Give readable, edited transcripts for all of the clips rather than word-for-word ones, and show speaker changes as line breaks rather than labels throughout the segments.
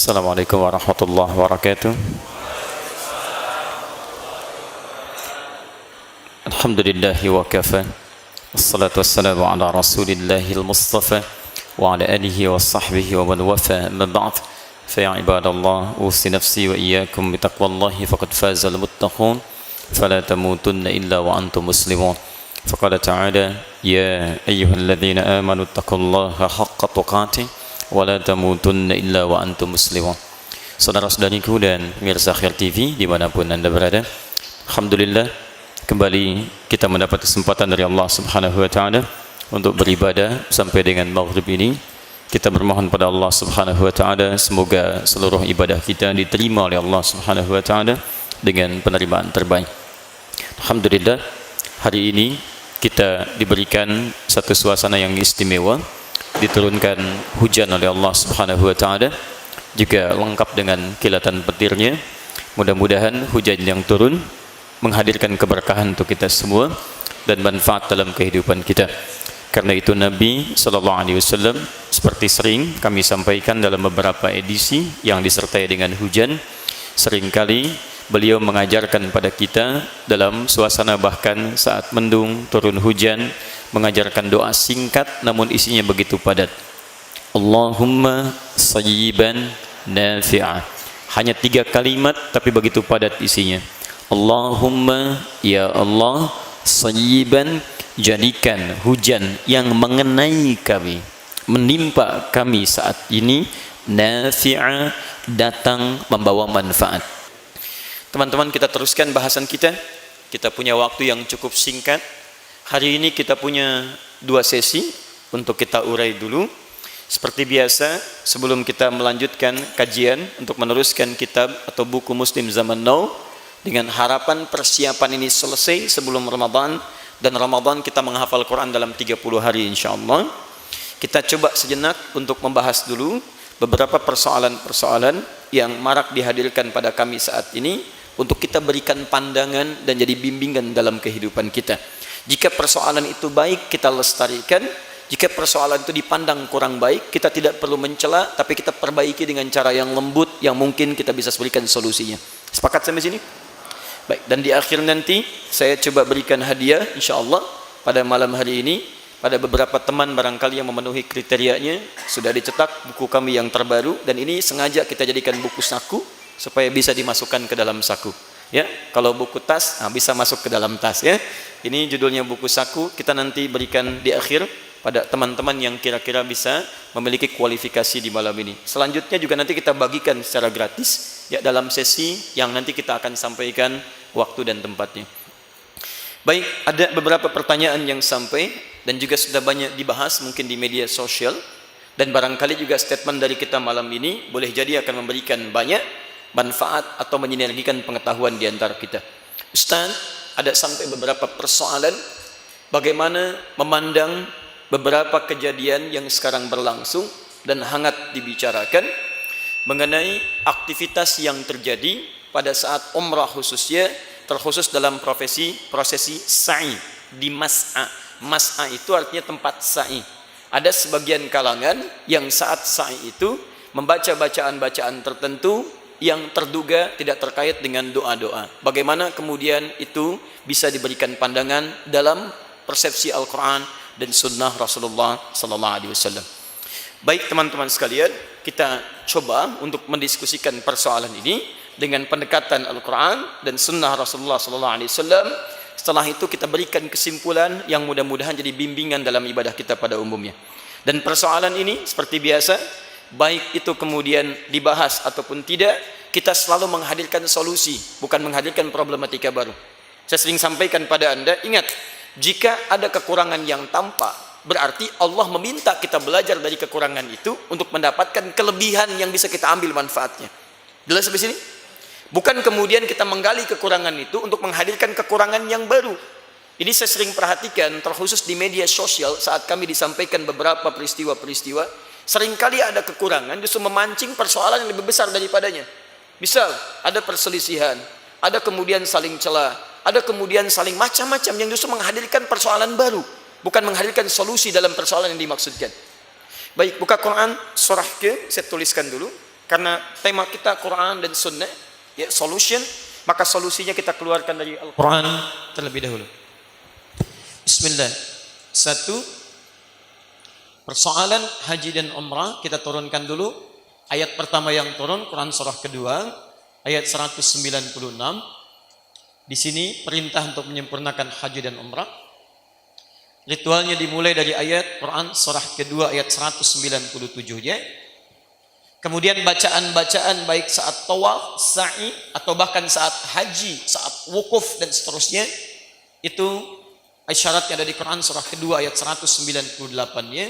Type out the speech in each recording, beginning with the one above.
Assalamualaikum warahmatullahi wabarakatuh. Alhamdulillahi wa kafa. Wassalatu wassalamu ala rasulillahil mustafa wa ala alihi wa sahbihi wa man wafa. Amma ba'd. Fa ya ibadallah, usi nafsi wa iyyakum bi taqwallahi faqad fazal muttaqun. Fala tamutunna illa wa antum muslimun. Faqala ta'ala ya ayyuhalladzina amanu taqullaha haqqa tuqatih wa la tamutunna illa wa antum muslimun. Saudara-saudariku dan pemirsa Khair TV dimanapun anda berada, alhamdulillah kembali kita mendapat kesempatan dari Allah Subhanahu wa taala untuk beribadah sampai dengan maghrib ini. Kita bermohon pada Allah Subhanahu wa taala semoga seluruh ibadah kita diterima oleh Allah Subhanahu wa taala dengan penerimaan terbaik. Alhamdulillah, hari ini kita diberikan satu suasana yang istimewa, diturunkan hujan oleh Allah Subhanahu wa taala, juga lengkap dengan kilatan petirnya. Mudah-mudahan hujan yang turun menghadirkan keberkahan untuk kita semua dan manfaat dalam kehidupan kita. Karena itu Nabi SAW seperti sering kami sampaikan dalam beberapa edisi yang disertai dengan hujan, seringkali beliau mengajarkan pada kita dalam suasana bahkan saat mendung, turun hujan, mengajarkan doa singkat namun isinya begitu padat. Allahumma sayyiban nafi'ah. Hanya 3 kalimat tapi begitu padat isinya. Allahumma, ya Allah, sayyiban, jadikan hujan yang mengenai kami, menimpa kami saat ini, nafi'ah, datang membawa manfaat. Teman-teman, kita teruskan bahasan kita. Kita punya waktu yang cukup singkat. Hari ini kita punya 2 sesi untuk kita urai dulu. Seperti biasa, sebelum kita melanjutkan kajian untuk meneruskan kitab atau buku Muslim Zaman Now, dengan harapan persiapan ini selesai sebelum Ramadan, dan Ramadan kita menghafal Quran dalam 30 hari insyaAllah. Kita coba sejenak untuk membahas dulu beberapa persoalan-persoalan yang marak dihadirkan pada kami saat ini, untuk kita berikan pandangan dan jadi bimbingan dalam kehidupan kita. Jika persoalan itu baik, kita lestarikan. Jika persoalan itu dipandang kurang baik, kita tidak perlu mencela, tapi kita perbaiki dengan cara yang lembut, yang mungkin kita bisa berikan solusinya. Sepakat sampai sini? Baik, dan di akhir nanti saya coba berikan hadiah insyaallah pada malam hari ini pada beberapa teman barangkali yang memenuhi kriterianya. Sudah dicetak buku kami yang terbaru, dan ini sengaja kita jadikan buku saku supaya bisa dimasukkan ke dalam saku. Ya, kalau buku tas bisa masuk ke dalam tas ya. Ini judulnya buku saku. Kita nanti berikan di akhir pada teman-teman yang kira-kira bisa memiliki kualifikasi di malam ini. Selanjutnya juga nanti kita bagikan secara gratis ya dalam sesi yang nanti kita akan sampaikan waktu dan tempatnya. Baik, ada beberapa pertanyaan yang sampai dan juga sudah banyak dibahas mungkin di media sosial, dan barangkali juga statement dari kita malam ini boleh jadi akan memberikan banyak manfaat atau menyinergikan pengetahuan di antara kita. Ustaz, ada sampai beberapa persoalan bagaimana memandang beberapa kejadian yang sekarang berlangsung dan hangat dibicarakan mengenai aktivitas yang terjadi pada saat umrah, khususnya terkhusus dalam prosesi sa'i di mas'a. Mas'a itu artinya tempat sa'i. Ada sebagian kalangan yang saat sa'i itu membaca bacaan-bacaan tertentu yang terduga tidak terkait dengan doa-doa. Bagaimana kemudian itu bisa diberikan pandangan dalam persepsi Al-Quran dan sunnah Rasulullah sallallahu alaihi wasallam. Baik teman-teman sekalian, kita coba untuk mendiskusikan persoalan ini dengan pendekatan Al-Quran dan sunnah Rasulullah sallallahu alaihi wasallam. Setelah itu kita berikan kesimpulan yang mudah-mudahan jadi bimbingan dalam ibadah kita pada umumnya. Dan persoalan ini seperti biasa, baik itu kemudian dibahas ataupun tidak, kita selalu menghadirkan solusi, bukan menghadirkan problematika baru. Saya sering sampaikan pada Anda, ingat, jika ada kekurangan yang tampak, berarti Allah meminta kita belajar dari kekurangan itu untuk mendapatkan kelebihan yang bisa kita ambil manfaatnya. Jelas sampai sini? Bukan kemudian kita menggali kekurangan itu untuk menghadirkan kekurangan yang baru. Ini saya sering perhatikan, terkhusus di media sosial saat kami disampaikan beberapa peristiwa-peristiwa, seringkali ada kekurangan justru memancing persoalan yang lebih besar daripadanya. Misal, ada perselisihan, ada kemudian saling cela, ada kemudian saling macam-macam yang justru menghadirkan persoalan baru, bukan menghadirkan solusi dalam persoalan yang dimaksudkan. Baik, buka Quran surah ke, saya tuliskan dulu.
Karena tema kita Quran dan Sunnah, ya solution, maka solusinya kita keluarkan dari Al-Quran terlebih dahulu. Bismillah. Satu, persoalan haji dan umrah kita turunkan dulu. Ayat pertama yang turun, Quran surah kedua, ayat 196. Di sini perintah untuk menyempurnakan haji dan umrah. Ritualnya dimulai dari ayat Quran surah kedua ayat 197-nya. Kemudian bacaan-bacaan baik saat tawaf, sa'i, atau bahkan saat haji, saat wukuf dan seterusnya, itu isyaratnya ada di Quran surah kedua ayat 198-nya,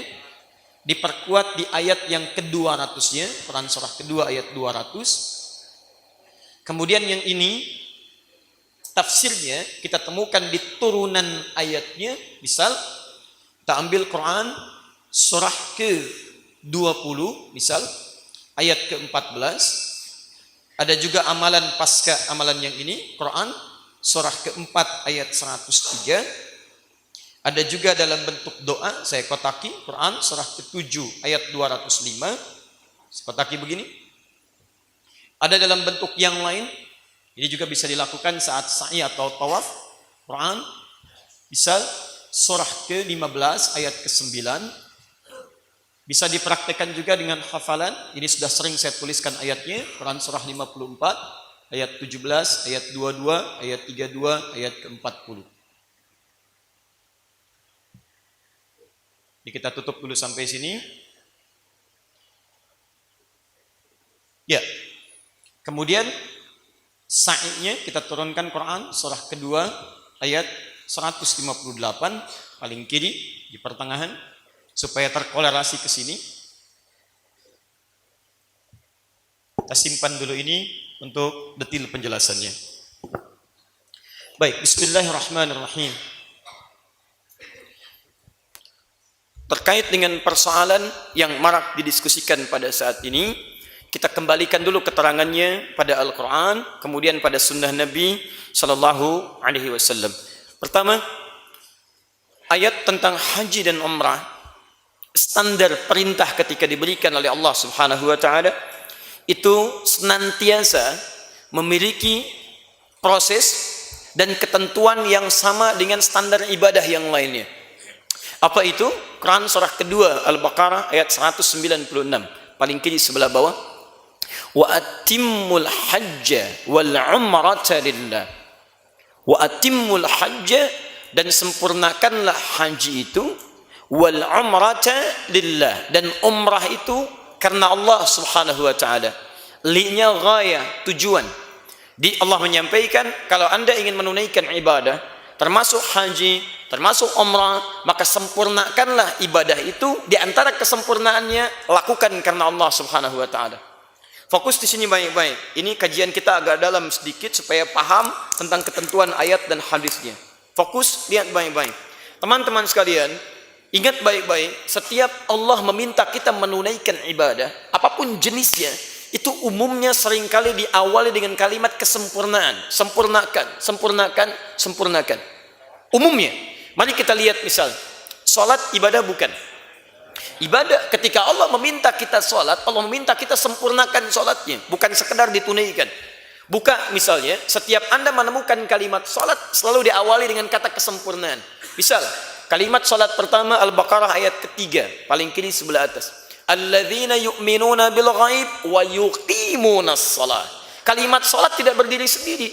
diperkuat di ayat yang ke-200-nya, Quran surah kedua ayat 200. Kemudian yang ini tafsirnya kita temukan di turunan ayatnya. Misal kita ambil Quran surah ke-20, misal ayat ke-14. Ada juga amalan pasca amalan yang ini, Quran surah ke-4 ayat 103. Ada juga dalam bentuk doa, saya kotaki Quran surah ke-7 ayat 205. Saya kotaki begini. Ada dalam bentuk yang lain, ini juga bisa dilakukan saat sa'i atau tawaf. Quran misal surah ke-15 ayat ke-9. Bisa dipraktekkan juga dengan hafalan. Ini sudah sering saya tuliskan ayatnya. Quran surah 54 ayat 17, ayat 22, ayat 32, ayat ke-40. Jadi kita tutup dulu sampai sini. Ya. Kemudian sa'inya kita turunkan Quran surah kedua ayat 158 paling kiri di pertengahan supaya terkolerasi ke sini. Kita simpan dulu ini untuk detail penjelasannya. Baik, bismillahirrahmanirrahim. Terkait dengan persoalan yang marak didiskusikan pada saat ini, kita kembalikan dulu keterangannya pada Al-Quran, kemudian pada sunnah Nabi Sallallahu Alaihi Wasallam. Pertama, ayat tentang haji dan umrah, standar perintah ketika diberikan oleh Allah Subhanahu Wa Taala itu senantiasa memiliki proses dan ketentuan yang sama dengan standar ibadah yang lainnya. Apa itu? Quran surah kedua Al-Baqarah ayat 196 paling kiri sebelah bawah. Wa atimmul hajja wal umrata lillah. Wa atimmul hajja, dan sempurnakanlah haji itu, wal umrata lillah, dan umrah itu karena Allah Subhanahu wa taala. Li-nya ghaya, tujuan. Allah menyampaikan kalau Anda ingin menunaikan ibadah termasuk haji, termasuk umrah, maka sempurnakanlah ibadah itu. Di antara kesempurnaannya lakukan karena Allah Subhanahu wa taala. Fokus di sini baik-baik. Ini kajian kita agak dalam sedikit supaya paham tentang ketentuan ayat dan hadisnya. Fokus, lihat baik-baik. Teman-teman sekalian, ingat baik-baik, setiap Allah meminta kita menunaikan ibadah, apapun jenisnya, itu umumnya seringkali diawali dengan kalimat kesempurnaan. Sempurnakan, sempurnakan, sempurnakan. Umumnya. Mari kita lihat misal, salat ibadah bukan? Ibadah, ketika Allah meminta kita salat, Allah meminta kita sempurnakan salatnya, bukan sekedar ditunaikan. Buka misalnya, setiap Anda menemukan kalimat salat selalu diawali dengan kata kesempurnaan. Misal, kalimat salat pertama Al-Baqarah ayat ketiga, paling kiri sebelah atas. Alladzina yu'minuna bil ghaib wa yuqimunas shalah. Kalimat salat tidak berdiri sendiri.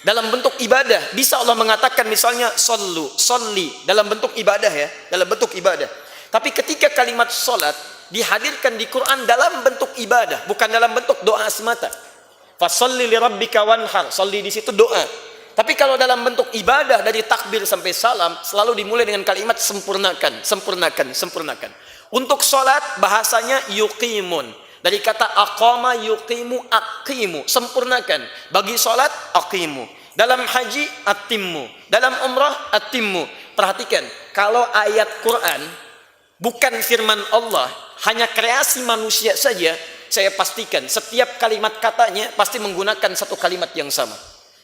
Dalam bentuk ibadah, bisa Allah mengatakan misalnya sallu, salli, dalam bentuk ibadah ya, dalam bentuk ibadah. Tapi ketika kalimat salat dihadirkan di Quran dalam bentuk ibadah, bukan dalam bentuk doa semata. Fasalli li rabbika wanhar, salli di situ doa. Tapi kalau dalam bentuk ibadah dari takbir sampai salam selalu dimulai dengan kalimat sempurnakan, sempurnakan, sempurnakan. Untuk salat bahasanya yuqimun. Dari kata aqama yuqimu aqimu, sempurnakan. Bagi salat aqimu. Dalam haji atimmu, dalam umrah atimmu. Perhatikan, kalau ayat Quran bukan firman Allah, hanya kreasi manusia saja, saya pastikan setiap kalimat katanya pasti menggunakan satu kalimat yang sama.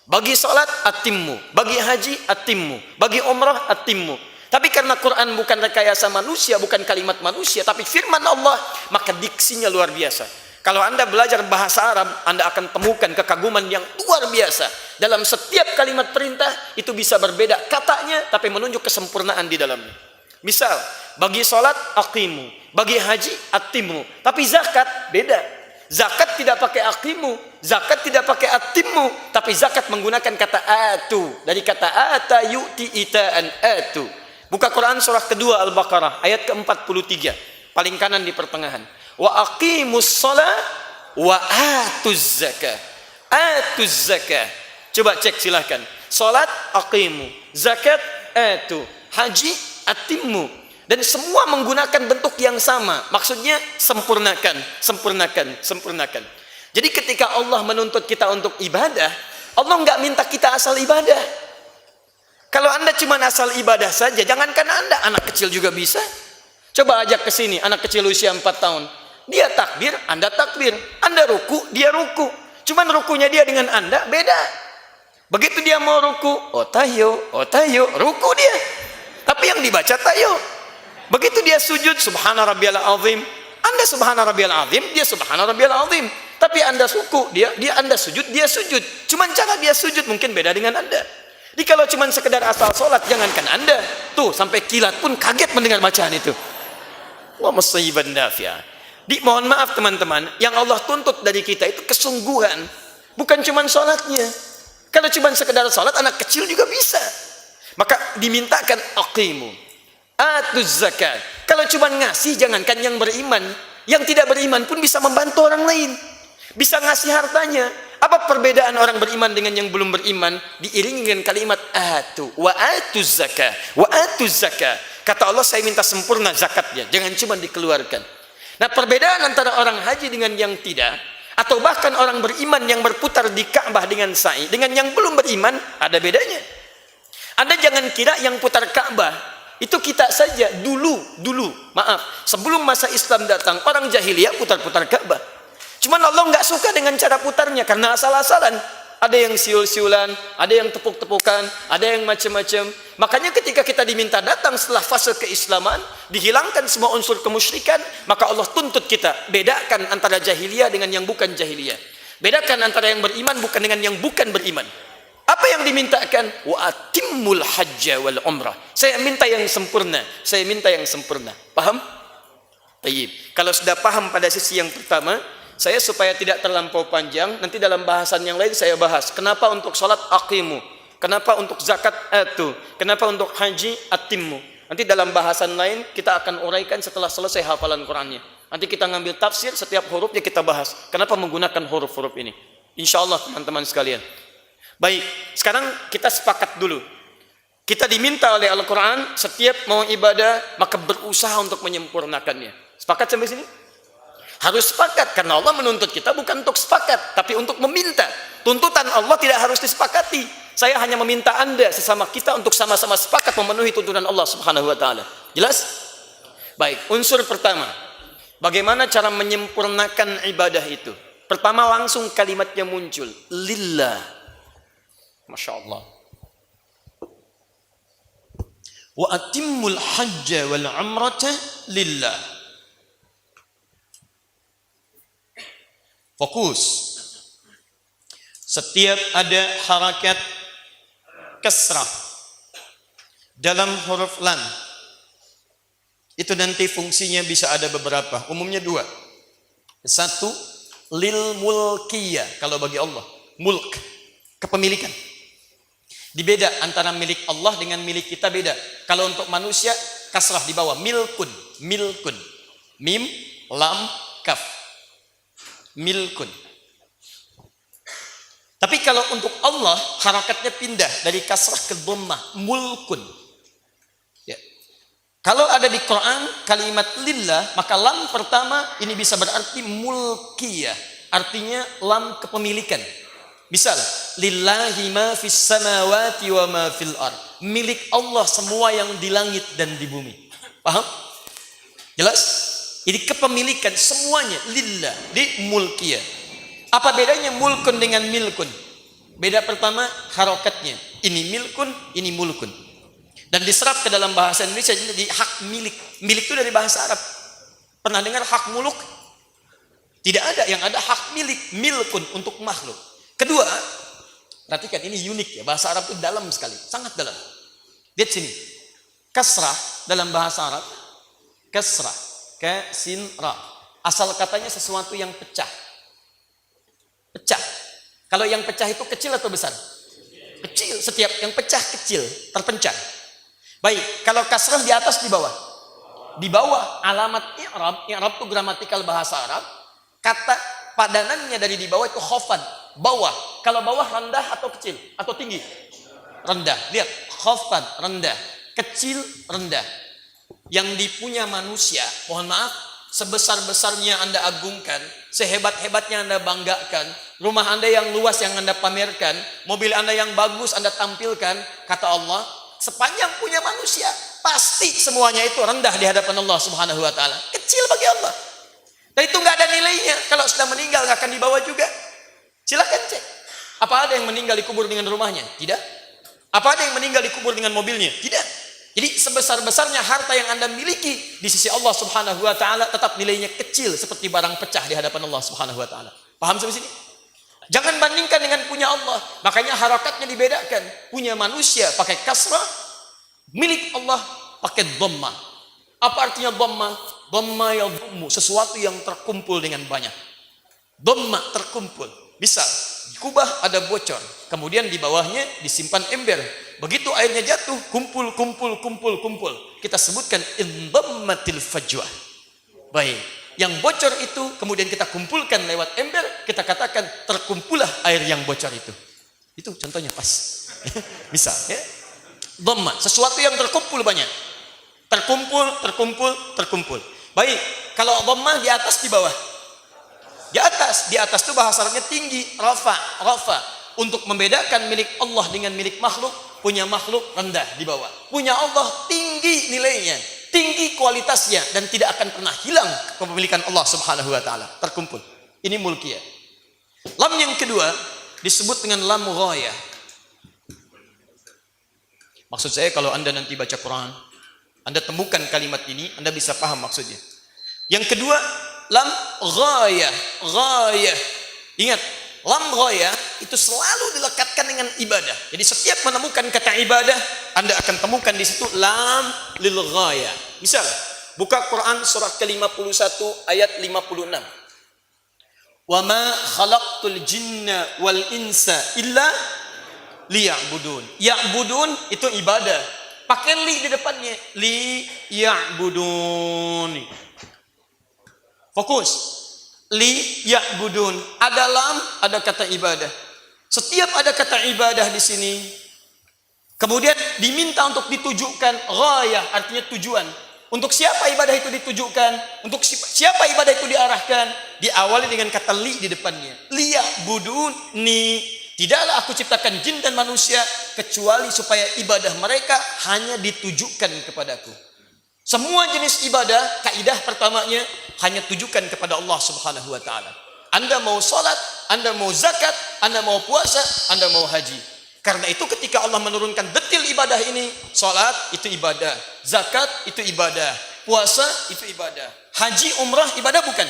Bagi salat atimmu, bagi haji atimmu, bagi umrah atimmu. Tapi karena Quran bukan rekayasa manusia, bukan kalimat manusia, tapi firman Allah, maka diksinya luar biasa. Kalau Anda belajar bahasa Arab, Anda akan temukan kekaguman yang luar biasa. Dalam setiap kalimat perintah, itu bisa berbeda katanya, tapi menunjuk kesempurnaan di dalamnya. Misal, bagi sholat, aqimu. Bagi haji, atimu. Tapi zakat, beda. Zakat tidak pakai aqimu. Zakat tidak pakai atimu. Tapi zakat menggunakan kata atu. Dari kata ata, yu'ti, ita'an, atu. Buka Quran surah kedua Al-Baqarah, ayat ke-43. Paling kanan di pertengahan. Wa aqimus shalah wa atuz zakah. Atuz zakah. Coba cek silahkan. Salat aqimu, zakat atu, haji atimmu. Dan semua menggunakan bentuk yang sama. Maksudnya sempurnakan, sempurnakan, sempurnakan. Jadi ketika Allah menuntut kita untuk ibadah, Allah enggak minta kita asal ibadah. Kalau Anda cuma asal ibadah saja, jangankan Anda, anak kecil juga bisa. Coba ajak ke sini anak kecil usia 4 tahun. Dia takbir, Anda takbir. Anda ruku, dia ruku. Cuman rukunya dia dengan Anda beda. Begitu dia mau ruku, otayo, ruku dia. Tapi yang dibaca tayo. Begitu dia sujud, subhana rabbiyal azim. Anda subhana rabbiyal azim, dia subhana rabbiyal azim. Tapi Anda ruku, dia Anda sujud, dia sujud. Cuman cara dia sujud mungkin beda dengan Anda. Jadi kalau cuman sekedar asal sholat, jangankan Anda. Tuh, sampai kilat pun kaget mendengar bacaan itu. Wa musayyiban nafi'ah. Mohon maaf teman-teman, yang Allah tuntut dari kita itu kesungguhan, bukan cuma sholatnya. Kalau cuma sekedar sholat, anak kecil juga bisa. Maka dimintakan aqimu, atuz zakat. Kalau cuma ngasih, jangankan yang beriman, yang tidak beriman pun bisa membantu orang lain, bisa ngasih hartanya. Apa perbedaan orang beriman dengan yang belum beriman? Diiringi dengan kalimat atu, wa atuz zakat, wa atuz zakat. Kata Allah, saya minta sempurna zakatnya, jangan cuma dikeluarkan. Nah, perbedaan antara orang haji dengan yang tidak, atau bahkan orang beriman yang berputar di Ka'bah dengan sa'i, dengan yang belum beriman, ada bedanya. Anda jangan kira yang putar Ka'bah itu kita saja. Dulu, sebelum masa Islam datang, orang jahiliyah putar-putar Ka'bah. Cuman Allah nggak suka dengan cara putarnya karena asal-asalan. Ada yang siul-siulan, ada yang tepuk-tepukan, ada yang macam-macam. Makanya ketika kita diminta datang setelah fase keislaman, dihilangkan semua unsur kemusyrikan, maka Allah tuntut kita bedakan antara jahiliyah dengan yang bukan jahiliyah. Bedakan antara yang beriman bukan dengan yang bukan beriman. Apa yang dimintakan? Wa atimmul hajja wal umrah. Saya minta yang sempurna. Saya minta yang sempurna. Paham? Tayyib. Kalau sudah paham pada sisi yang pertama, saya supaya tidak terlampau panjang, nanti dalam bahasan yang lain saya bahas. Kenapa untuk sholat aqimu? Kenapa untuk zakat atu? Kenapa untuk haji atimmu? Nanti dalam bahasan lain kita akan uraikan setelah selesai hafalan Qur'annya. Nanti kita ngambil tafsir, setiap hurufnya kita bahas. Kenapa menggunakan huruf-huruf ini? Insya Allah teman-teman sekalian. Baik, sekarang kita sepakat dulu. Kita diminta oleh Al-Quran, setiap mau ibadah, maka berusaha untuk menyempurnakannya. Sepakat sampai sini? Harus sepakat, karena Allah menuntut kita bukan untuk sepakat, tapi untuk meminta. Tuntutan Allah tidak harus disepakati. Saya hanya meminta Anda sesama kita untuk sama-sama sepakat memenuhi tuntunan Allah Subhanahu wa taala. Jelas? Baik, unsur pertama. Bagaimana cara menyempurnakan ibadah itu? Pertama langsung kalimatnya muncul, lillah. Masya Allah. Wa atimmul hajja wal umrata lillah. Fokus. Setiap ada harakat kasrah dalam huruf lam, itu nanti fungsinya bisa ada beberapa. Umumnya 2. 1, lil mulkiyah. Kalau bagi Allah, mulk, kepemilikan. Dibeda antara milik Allah dengan milik kita, beda. Kalau untuk manusia, kasrah di bawah, milkun, milkun. Mim, lam, kaf. Milkun. Tapi kalau untuk Allah, harakatnya pindah dari kasrah ke dhammah, mulkun. Ya. Kalau ada di Quran kalimat lillah, maka lam pertama ini bisa berarti mulkiyah, artinya lam kepemilikan. Misal, lillahi ma fis samawati wa ma fil ard. Milik Allah semua yang di langit dan di bumi. Paham? Jelas? Jadi kepemilikan semuanya lillah, di mulkiyah. Apa bedanya mulkun dengan milkun? Beda pertama harokatnya. Ini milkun, ini mulkun. Dan diserap ke dalam bahasa Indonesia jadi hak milik. Milik itu dari bahasa Arab. Pernah dengar hak muluk? Tidak ada, yang ada hak milik, milkun untuk makhluk. Kedua, perhatikan ini unik ya, bahasa Arab itu dalam sekali, sangat dalam. Lihat sini. Kasrah dalam bahasa Arab, kasrah, sin ra. Asal katanya sesuatu yang pecah. Pecah. Kalau yang pecah itu kecil atau besar? Kecil. Setiap yang pecah kecil, terpencah. Baik, kalau kasrah di atas di bawah. Di bawah alamat i'rab, i'rab itu gramatikal bahasa Arab. Kata padanannya dari di bawah itu khafad, bawah. Kalau bawah rendah atau kecil atau tinggi? Rendah. Lihat, khafad rendah, kecil rendah. Yang dipunya manusia, mohon maaf, sebesar-besarnya Anda agungkan, sehebat-hebatnya Anda banggakan, rumah Anda yang luas yang Anda pamerkan, mobil Anda yang bagus Anda tampilkan, kata Allah, sepanjang punya manusia, pasti semuanya itu rendah di hadapan Allah Subhanahu wa taala. Kecil bagi Allah. Dan itu nggak ada nilainya. Kalau sudah meninggal nggak akan dibawa juga. Silakan cek. Apa ada yang meninggal dikubur dengan rumahnya? Tidak. Apa ada yang meninggal dikubur dengan mobilnya? Tidak. Jadi sebesar-besarnya harta yang Anda miliki di sisi Allah Subhanahu wa taala tetap nilainya kecil seperti barang pecah di hadapan Allah Subhanahu wa taala. Paham sampai sini? Jangan bandingkan dengan punya Allah. Makanya harakatnya dibedakan. Punya manusia pakai kasrah, milik Allah pakai dhamma. Apa artinya dhamma? Dhamma yadhummu, sesuatu yang terkumpul dengan banyak. Dhamma terkumpul. Misal, di kubah ada bocor, kemudian di bawahnya disimpan ember. Begitu airnya jatuh, kumpul. Kita sebutkan indhammatil fajwah. Baik, yang bocor itu kemudian kita kumpulkan lewat ember, kita katakan terkumpulah air yang bocor itu. Itu contohnya pas. Misal, ya. Dhamma, sesuatu yang terkumpul banyak. Terkumpul. Baik, kalau dhamma di atas di bawah. Di atas itu bahasa Arabnya tinggi, rafa. Untuk membedakan milik Allah dengan milik makhluk, punya makhluk rendah di bawah. Punya Allah tinggi nilainya, tinggi kualitasnya dan tidak akan pernah hilang kepemilikan Allah Subhanahu wa taala. Terkumpul. Ini mulkiyah. Lam yang kedua disebut dengan lam ghayah. Maksud saya kalau Anda nanti baca Quran, Anda temukan kalimat ini, Anda bisa paham maksudnya. Yang kedua, lam ghayah. Ingat, lam ghayah itu selalu dilekatkan dengan ibadah. Jadi setiap menemukan kata ibadah, Anda akan temukan di situ lam lil ghayah. Misal, buka Quran surah ke-51 ayat 56. Wa ma khalaqtul jinna wal insa illa liya'budun. Ya'budun itu ibadah. Pakai li di depannya. Li ya'budun. Fokus. Li ya'budun. Ada lam, ada kata ibadah. Setiap ada kata ibadah di sini, kemudian diminta untuk ditujukan ghayah, artinya tujuan. Untuk siapa ibadah itu ditujukan? Untuk siapa ibadah itu diarahkan? Diawali dengan kata li di depannya. Li ya'budun ni. Tidaklah aku ciptakan jin dan manusia kecuali supaya ibadah mereka hanya ditujukan kepadaku. Semua jenis ibadah, kaidah pertamanya hanya tujukan kepada Allah Subhanahu wa taala. Anda mau salat, Anda mau zakat, Anda mau puasa, Anda mau haji. Karena itu ketika Allah menurunkan detil ibadah ini, salat itu ibadah, zakat itu ibadah, puasa itu ibadah, haji umrah ibadah bukan?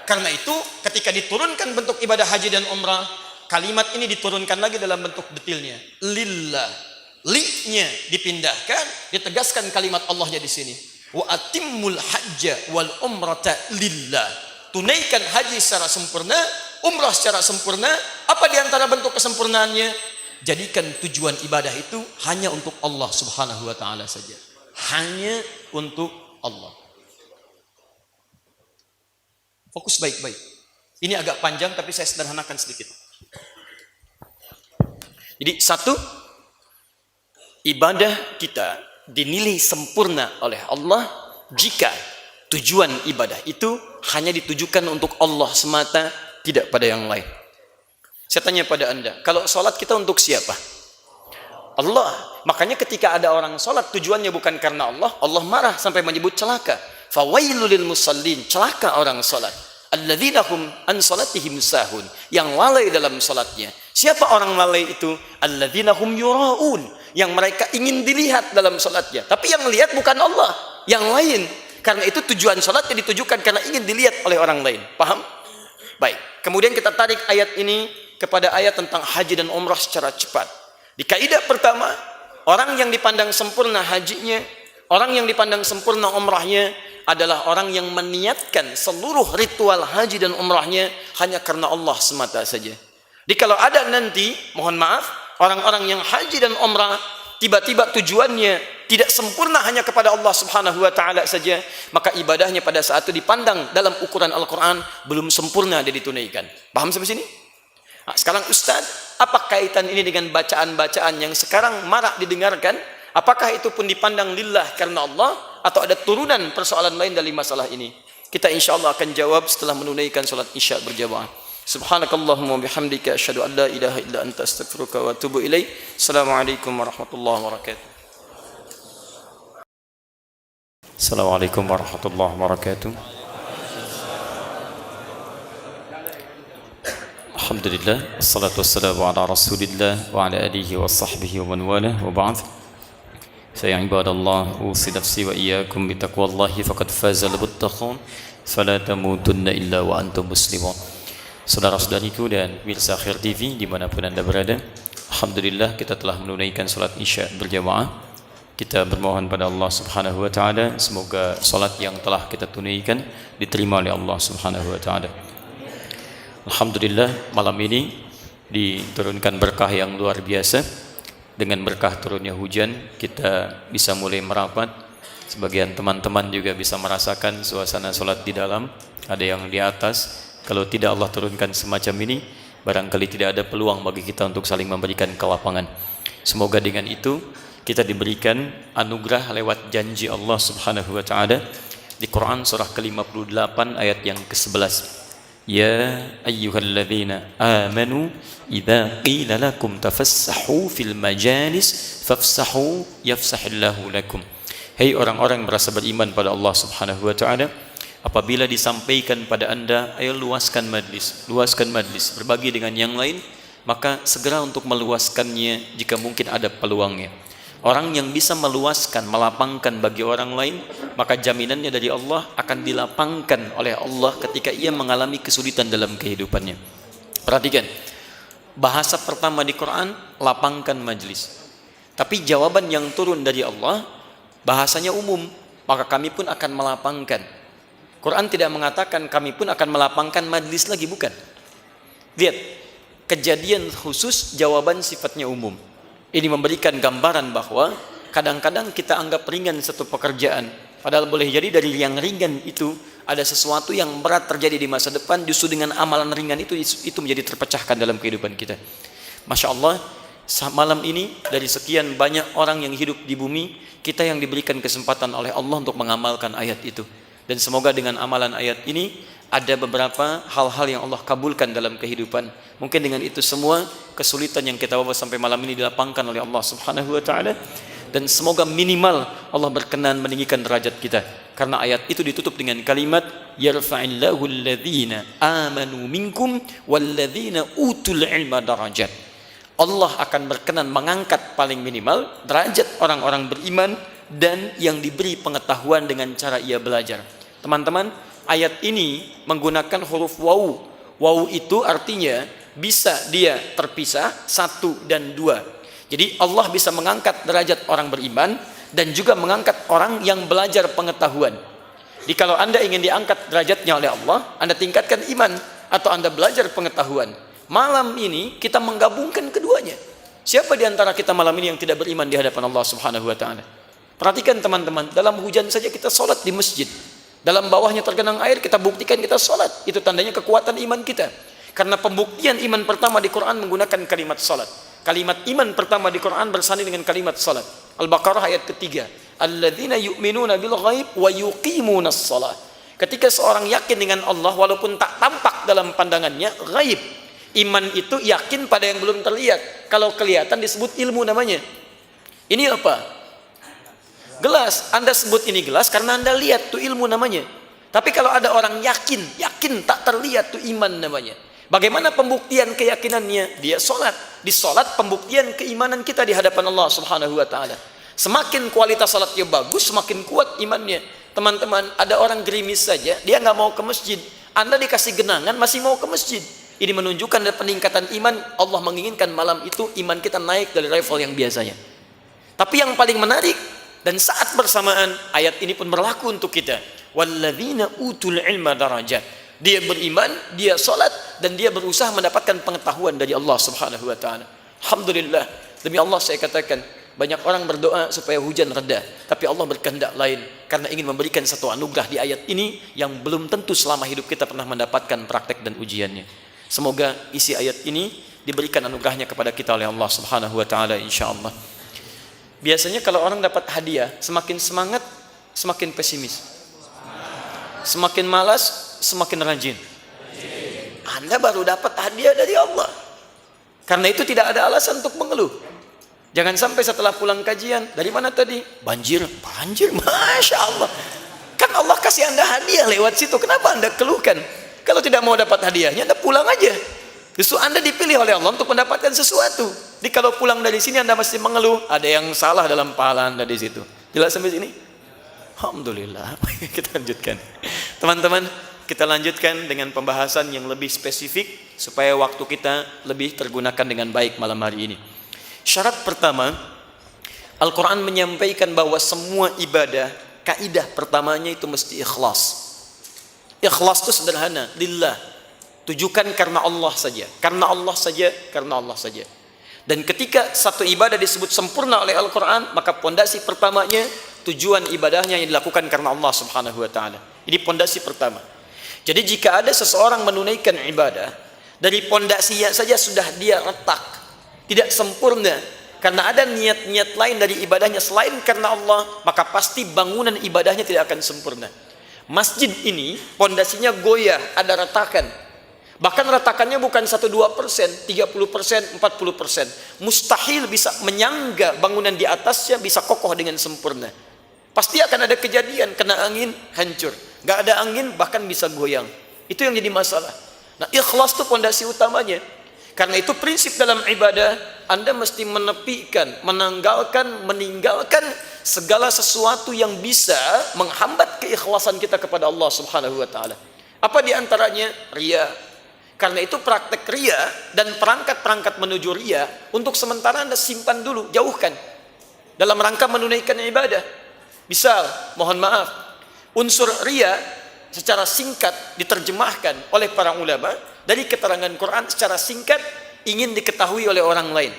Karena itu ketika diturunkan bentuk ibadah haji dan umrah, kalimat ini diturunkan lagi dalam bentuk detilnya. Lillah. Li-nya dipindahkan, ditegaskan kalimat Allahnya di sini. Wa atimmul hajja wal umrata lillah. Tunaikan haji secara sempurna, umrah secara sempurna. Apa di antara bentuk kesempurnaannya? Jadikan tujuan ibadah itu hanya untuk Allah Subhanahu wa taala saja. Hanya untuk Allah. Fokus baik-baik. Ini agak panjang tapi saya sederhanakan sedikit. Jadi satu, ibadah kita dinilai sempurna oleh Allah jika tujuan ibadah itu hanya ditujukan untuk Allah semata, tidak pada yang lain. Saya tanya pada Anda, kalau sholat kita untuk siapa? Allah. Makanya ketika ada orang sholat tujuannya bukan karena Allah, Allah marah sampai menyebut celaka. Fawailul lil musallin, celaka orang sholat. Alladzina hum an salatihim sahun, yang lalai dalam salatnya. Siapa orang lalai itu? Alladzina hum yuraun, yang mereka ingin dilihat dalam salatnya. Tapi yang lihat bukan Allah, yang lain. Karena itu tujuan salatnya ditujukan karena ingin dilihat oleh orang lain. Paham? Baik. Kemudian kita tarik ayat ini kepada ayat tentang haji dan umrah secara cepat. Di kaidah pertama, orang yang dipandang sempurna hajinya, orang yang dipandang sempurna umrahnya adalah orang yang meniatkan seluruh ritual haji dan umrahnya hanya karena Allah semata saja. Jadi kalau ada nanti, mohon maaf, orang-orang yang haji dan umrah tiba-tiba tujuannya tidak sempurna hanya kepada Allah Subhanahu wa taala saja, maka ibadahnya pada saat itu dipandang dalam ukuran Al-Qur'an belum sempurna dia ditunaikan. Paham sampai sini? Nah, sekarang Ustaz, apa kaitan ini dengan bacaan-bacaan yang sekarang marak didengarkan? Apakah itu pun dipandang lillah karena Allah atau ada turunan persoalan lain dari masalah ini? Kita insyaallah akan jawab setelah menunaikan salat Isya berjamaah. Subhanakallahumma bihamdika asyhadu an la ilaha illa anta astaghfiruka wa atubu ilaik. Assalamualaikum warahmatullahi wabarakatuh.
Assalamualaikum warahmatullahi wabarakatuh. Alhamdulillah, wassalatu wassalamu ala rasulillah wa ala alihi wa sahbihi wa man walah wa ba'd. Fa ibadallah, usi nafsi wa iyyakum bi taqwallahi faqad faza al-muttaqun fala tamutunna illa wa antum muslimun. Saudara-saudariku dan pemirsa Akhir TV dimanapun anda berada, alhamdulillah kita telah menunaikan salat Isya berjamaah. Kita bermohon pada Allah Subhanahu wa taala semoga salat yang telah kita tunaikan diterima oleh Allah Subhanahu wa taala. Alhamdulillah malam ini diturunkan berkah yang luar biasa. Dengan berkah turunnya hujan kita bisa mulai merapat. Sebagian teman-teman juga bisa merasakan suasana salat di dalam, ada yang di atas. Kalau tidak Allah turunkan semacam ini, barangkali tidak ada peluang bagi kita untuk saling memberikan kelapangan. Semoga dengan itu kita diberikan anugerah lewat janji Allah Subhanahu wa taala di Quran surah ke-58 ayat yang ke-11. Ya ayyuhalladzina amanu idza qila lakum tafassahu fil majalis fafsahu yafsahillahu lakum. Hai orang-orang yang merasa beriman pada Allah Subhanahu wa taala, apabila disampaikan pada anda, ayo luaskan majlis, berbagi dengan yang lain, maka segera untuk meluaskannya jika mungkin ada peluangnya. Orang yang bisa meluaskan, melapangkan bagi orang lain, maka jaminannya dari Allah akan dilapangkan oleh Allah ketika ia mengalami kesulitan dalam kehidupannya. Perhatikan, bahasa pertama di Quran, lapangkan majlis. Tapi jawaban yang turun dari Allah, bahasanya umum, maka kami pun akan melapangkan. Quran tidak mengatakan kami pun akan melapangkan majlis lagi, bukan. Lihat, kejadian khusus, jawaban sifatnya umum. Ini memberikan gambaran bahwa kadang-kadang kita anggap ringan satu pekerjaan, padahal boleh jadi dari yang ringan itu ada sesuatu yang berat terjadi di masa depan, justru dengan amalan ringan itu menjadi terpecahkan dalam kehidupan kita. Masya Allah, malam ini dari sekian banyak orang yang hidup di bumi, kita yang diberikan kesempatan oleh Allah untuk mengamalkan ayat itu. Dan semoga dengan amalan ayat ini ada beberapa hal-hal yang Allah kabulkan dalam kehidupan. Mungkin dengan itu semua kesulitan yang kita bawa sampai malam ini dilapangkan oleh Allah Subhanahu wa taala, dan semoga minimal Allah berkenan meninggikan derajat kita. Karena ayat itu ditutup dengan kalimat yarfa'illahu alladhina amanu minkum walladhina utul ilma darajat. Allah akan berkenan mengangkat paling minimal derajat orang-orang beriman dan yang diberi pengetahuan dengan cara ia belajar. Teman-teman, ayat ini menggunakan huruf waw. Waw itu artinya bisa dia terpisah 1 dan 2. Jadi Allah bisa mengangkat derajat orang beriman dan juga mengangkat orang yang belajar pengetahuan. Jadi kalau anda ingin diangkat derajatnya oleh Allah, anda tingkatkan iman atau anda belajar pengetahuan. Malam ini kita menggabungkan keduanya. Siapa di antara kita malam ini yang tidak beriman di hadapan Allah Subhanahu wa taala? Perhatikan teman-teman, dalam hujan saja kita sholat di masjid. Dalam bawahnya tergenang air, kita buktikan kita sholat. Itu tandanya kekuatan iman kita. Karena pembuktian iman pertama di Quran menggunakan kalimat sholat. Kalimat iman pertama di Quran bersanding dengan kalimat sholat. Al-Baqarah ayat ketiga. Alladzina yu'minuna bil ghaib wa yuqimunas shalah. Ketika seorang yakin dengan Allah walaupun tak tampak dalam pandangannya, ghaib. Iman itu yakin pada yang belum terlihat. Kalau kelihatan disebut ilmu namanya. Ini apa? Gelas, anda sebut ini gelas karena anda lihat, tuh ilmu namanya. Tapi kalau ada orang yakin tak terlihat, tuh iman namanya. Bagaimana pembuktian keyakinannya? Dia sholat. Di sholat pembuktian keimanan kita di hadapan Allah Subhanahu wa taala. Semakin kualitas sholatnya bagus, semakin kuat imannya.
Teman-teman, ada orang gerimis saja, dia nggak mau ke masjid. Anda dikasih genangan, masih mau ke masjid. Ini menunjukkan ada peningkatan iman. Allah menginginkan malam itu iman kita naik dari level yang biasanya. Tapi yang paling menarik, dan saat bersamaan, ayat ini pun berlaku untuk kita. Walladzina utul ilma darajat. Dia beriman, dia salat, dan dia berusaha mendapatkan pengetahuan dari Allah Subhanahu wa taala. Alhamdulillah, demi Allah saya katakan, banyak orang berdoa supaya hujan reda, tapi Allah berkehendak lain karena ingin memberikan satu anugerah di ayat ini yang belum tentu selama hidup kita pernah mendapatkan praktek dan ujiannya. Semoga isi ayat ini diberikan anugerahnya kepada kita oleh Allah Subhanahu wa taala insyaallah. Biasanya kalau orang dapat hadiah, semakin semangat, semakin pesimis. Semakin malas, semakin rajin. Anda baru dapat hadiah dari Allah. Karena itu tidak ada alasan untuk mengeluh. Jangan sampai setelah pulang kajian, dari mana tadi? Banjir, Masya Allah. Kan Allah kasih Anda hadiah lewat situ, kenapa Anda keluhkan? Kalau tidak mau dapat hadiahnya, Anda pulang aja. Justru Anda dipilih oleh Allah untuk mendapatkan sesuatu. Jadi kalau pulang dari sini Anda masih mengeluh, ada yang salah dalam pahala Anda di situ. Jelas sampai sini? Alhamdulillah. Kita lanjutkan. Teman-teman, kita lanjutkan dengan pembahasan yang lebih spesifik supaya waktu kita lebih tergunakan dengan baik malam hari ini. Syarat pertama, Al-Quran menyampaikan bahwa semua ibadah, kaidah pertamanya itu mesti ikhlas. Ikhlas itu sederhana, lillah. Tujukan karena Allah saja. Karena Allah saja, karena Allah saja. Dan ketika satu ibadah disebut sempurna oleh Al-Quran, maka pondasi pertamanya, tujuan ibadahnya yang dilakukan karena Allah Subhanahu wa taala. Ini pondasi pertama. Jadi jika ada seseorang menunaikan ibadah, dari pondasinya saja sudah dia retak, tidak sempurna, karena ada niat-niat lain dari ibadahnya selain karena Allah, maka pasti bangunan ibadahnya tidak akan sempurna. Masjid ini pondasinya goyah, ada retakan. Bahkan retakannya bukan 1-2%, 30%, 40%. Mustahil bisa menyangga bangunan di atasnya bisa kokoh dengan sempurna. Pasti akan ada kejadian, kena angin, hancur. Gak ada angin, bahkan bisa goyang. Itu yang jadi masalah. Nah, ikhlas itu pondasi utamanya. Karena itu prinsip dalam ibadah, Anda mesti menepikan, meninggalkan segala sesuatu yang bisa menghambat keikhlasan kita kepada Allah Subhanahu wa taala. Apa di antaranya? Riya. Karena itu praktek riya dan perangkat-perangkat menuju riya untuk sementara Anda simpan dulu, jauhkan. Dalam rangka menunaikan ibadah. Misal, mohon maaf, unsur riya secara singkat diterjemahkan oleh para ulama dari keterangan Quran secara singkat ingin diketahui oleh orang lain,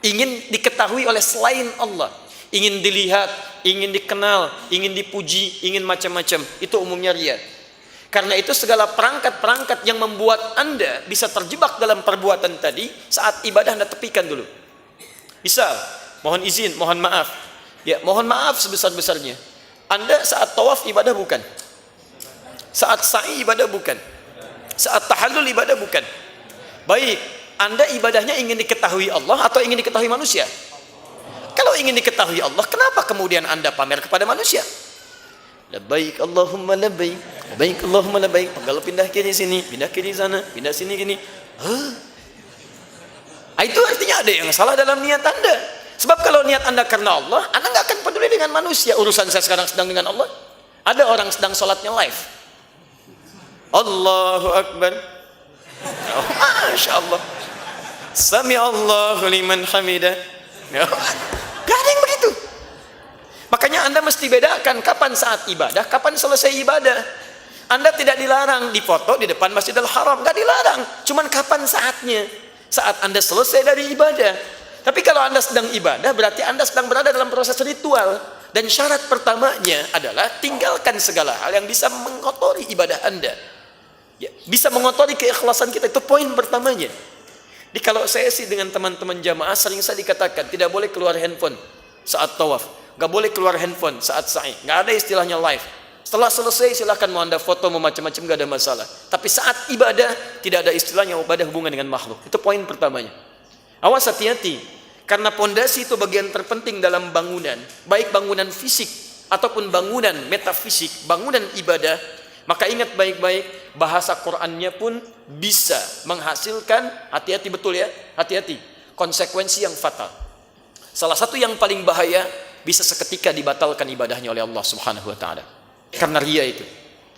ingin diketahui oleh selain Allah, ingin dilihat, ingin dikenal, ingin dipuji, ingin macam-macam. Itu umumnya riya. Karena itu segala perangkat-perangkat yang membuat Anda bisa terjebak dalam perbuatan tadi, saat ibadah Anda tepikan dulu. Misal, mohon izin, mohon maaf. Ya, mohon maaf sebesar-besarnya. Anda saat tawaf ibadah bukan? Saat sa'i ibadah bukan? Saat tahallul ibadah bukan? Baik, Anda ibadahnya ingin diketahui Allah atau ingin diketahui manusia? Kalau ingin diketahui Allah, kenapa kemudian Anda pamer kepada manusia? Labbaik Allahumma labbaik, labbaik Allahumma labbaik. Kalau pindah kiri sini, pindah kiri sana, pindah sini gini. Itu artinya ada yang salah dalam niat Anda. Sebab kalau niat Anda karena Allah, Anda nggak akan peduli dengan manusia. Urusan saya sekarang sedang dengan Allah. Ada orang sedang sholatnya live. Allahu Akbar. Oh, Masya Allah. Sami Allahu liman hamidah. Gak ada yang begitu. Makanya Anda mesti bedakan kapan saat ibadah, kapan selesai ibadah. Anda tidak dilarang difoto di depan Masjidil Haram, gak dilarang. Cuman kapan saatnya? Saat Anda selesai dari ibadah. Tapi kalau Anda sedang ibadah, berarti Anda sedang berada dalam proses ritual. Dan syarat pertamanya adalah tinggalkan segala hal yang bisa mengotori ibadah Anda. Ya, bisa mengotori keikhlasan kita, itu poin pertamanya. Jadi kalau saya sih dengan teman-teman jamaah sering saya dikatakan tidak boleh keluar handphone saat tawaf. Gak boleh keluar handphone saat sa'i. Gak ada istilahnya live. Setelah selesai silahkan mau Anda foto, mau macam-macam, gak ada masalah. Tapi saat ibadah tidak ada istilahnya ibadah hubungan dengan makhluk. Itu poin pertamanya. Awas, hati-hati. Karena pondasi itu bagian terpenting dalam bangunan. Baik bangunan fisik ataupun bangunan metafisik, bangunan ibadah. Maka ingat baik-baik, bahasa Qur'annya pun bisa menghasilkan, hati-hati betul ya, hati-hati, konsekuensi yang fatal. Salah satu yang paling bahaya bisa seketika dibatalkan ibadahnya oleh Allah Subhanahu wa taala. Karena riya itu.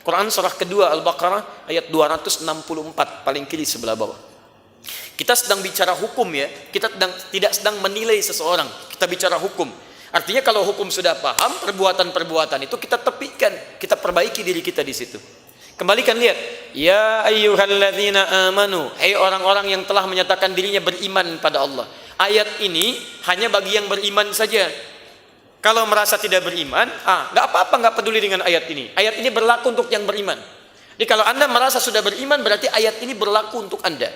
Quran surah kedua Al-Baqarah ayat 264 paling kiri sebelah bawah. Kita sedang bicara hukum ya, kita tidak sedang menilai seseorang, kita bicara hukum. Artinya kalau hukum sudah paham, perbuatan-perbuatan itu kita tepikan, kita perbaiki diri kita di situ. Kembalikan lihat, ya ayyuhalladzina amanu, hai orang-orang yang telah menyatakan dirinya beriman pada Allah. Ayat ini hanya bagi yang beriman saja. Kalau merasa tidak beriman, nggak apa-apa, nggak peduli dengan ayat ini. Ayat ini berlaku untuk yang beriman. Jadi kalau Anda merasa sudah beriman, berarti ayat ini berlaku untuk Anda.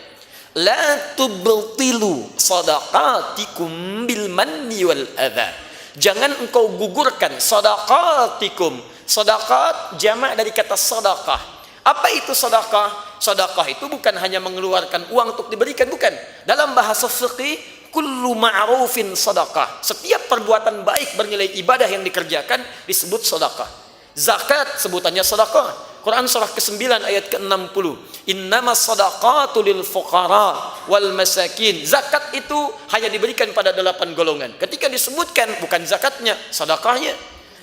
La tubtilu sadaqatikum bil manni wal adha. Jangan engkau gugurkan sadaqatikum. Sadaqat jamak dari kata sadaqah. Apa itu sadaqah? Sadaqah itu bukan hanya mengeluarkan uang untuk diberikan, bukan. Dalam bahasa fikih, kullu ma'rufin sadaqah. Setiap perbuatan baik bernilai ibadah yang dikerjakan disebut sadaqah. Zakat sebutannya sadaqah. Quran surah ke-9 ayat ke-60. Innamas sadaqatu lil fuqara wal masakin. Zakat itu hanya diberikan pada 8 golongan. Ketika disebutkan bukan zakatnya, sedekahnya.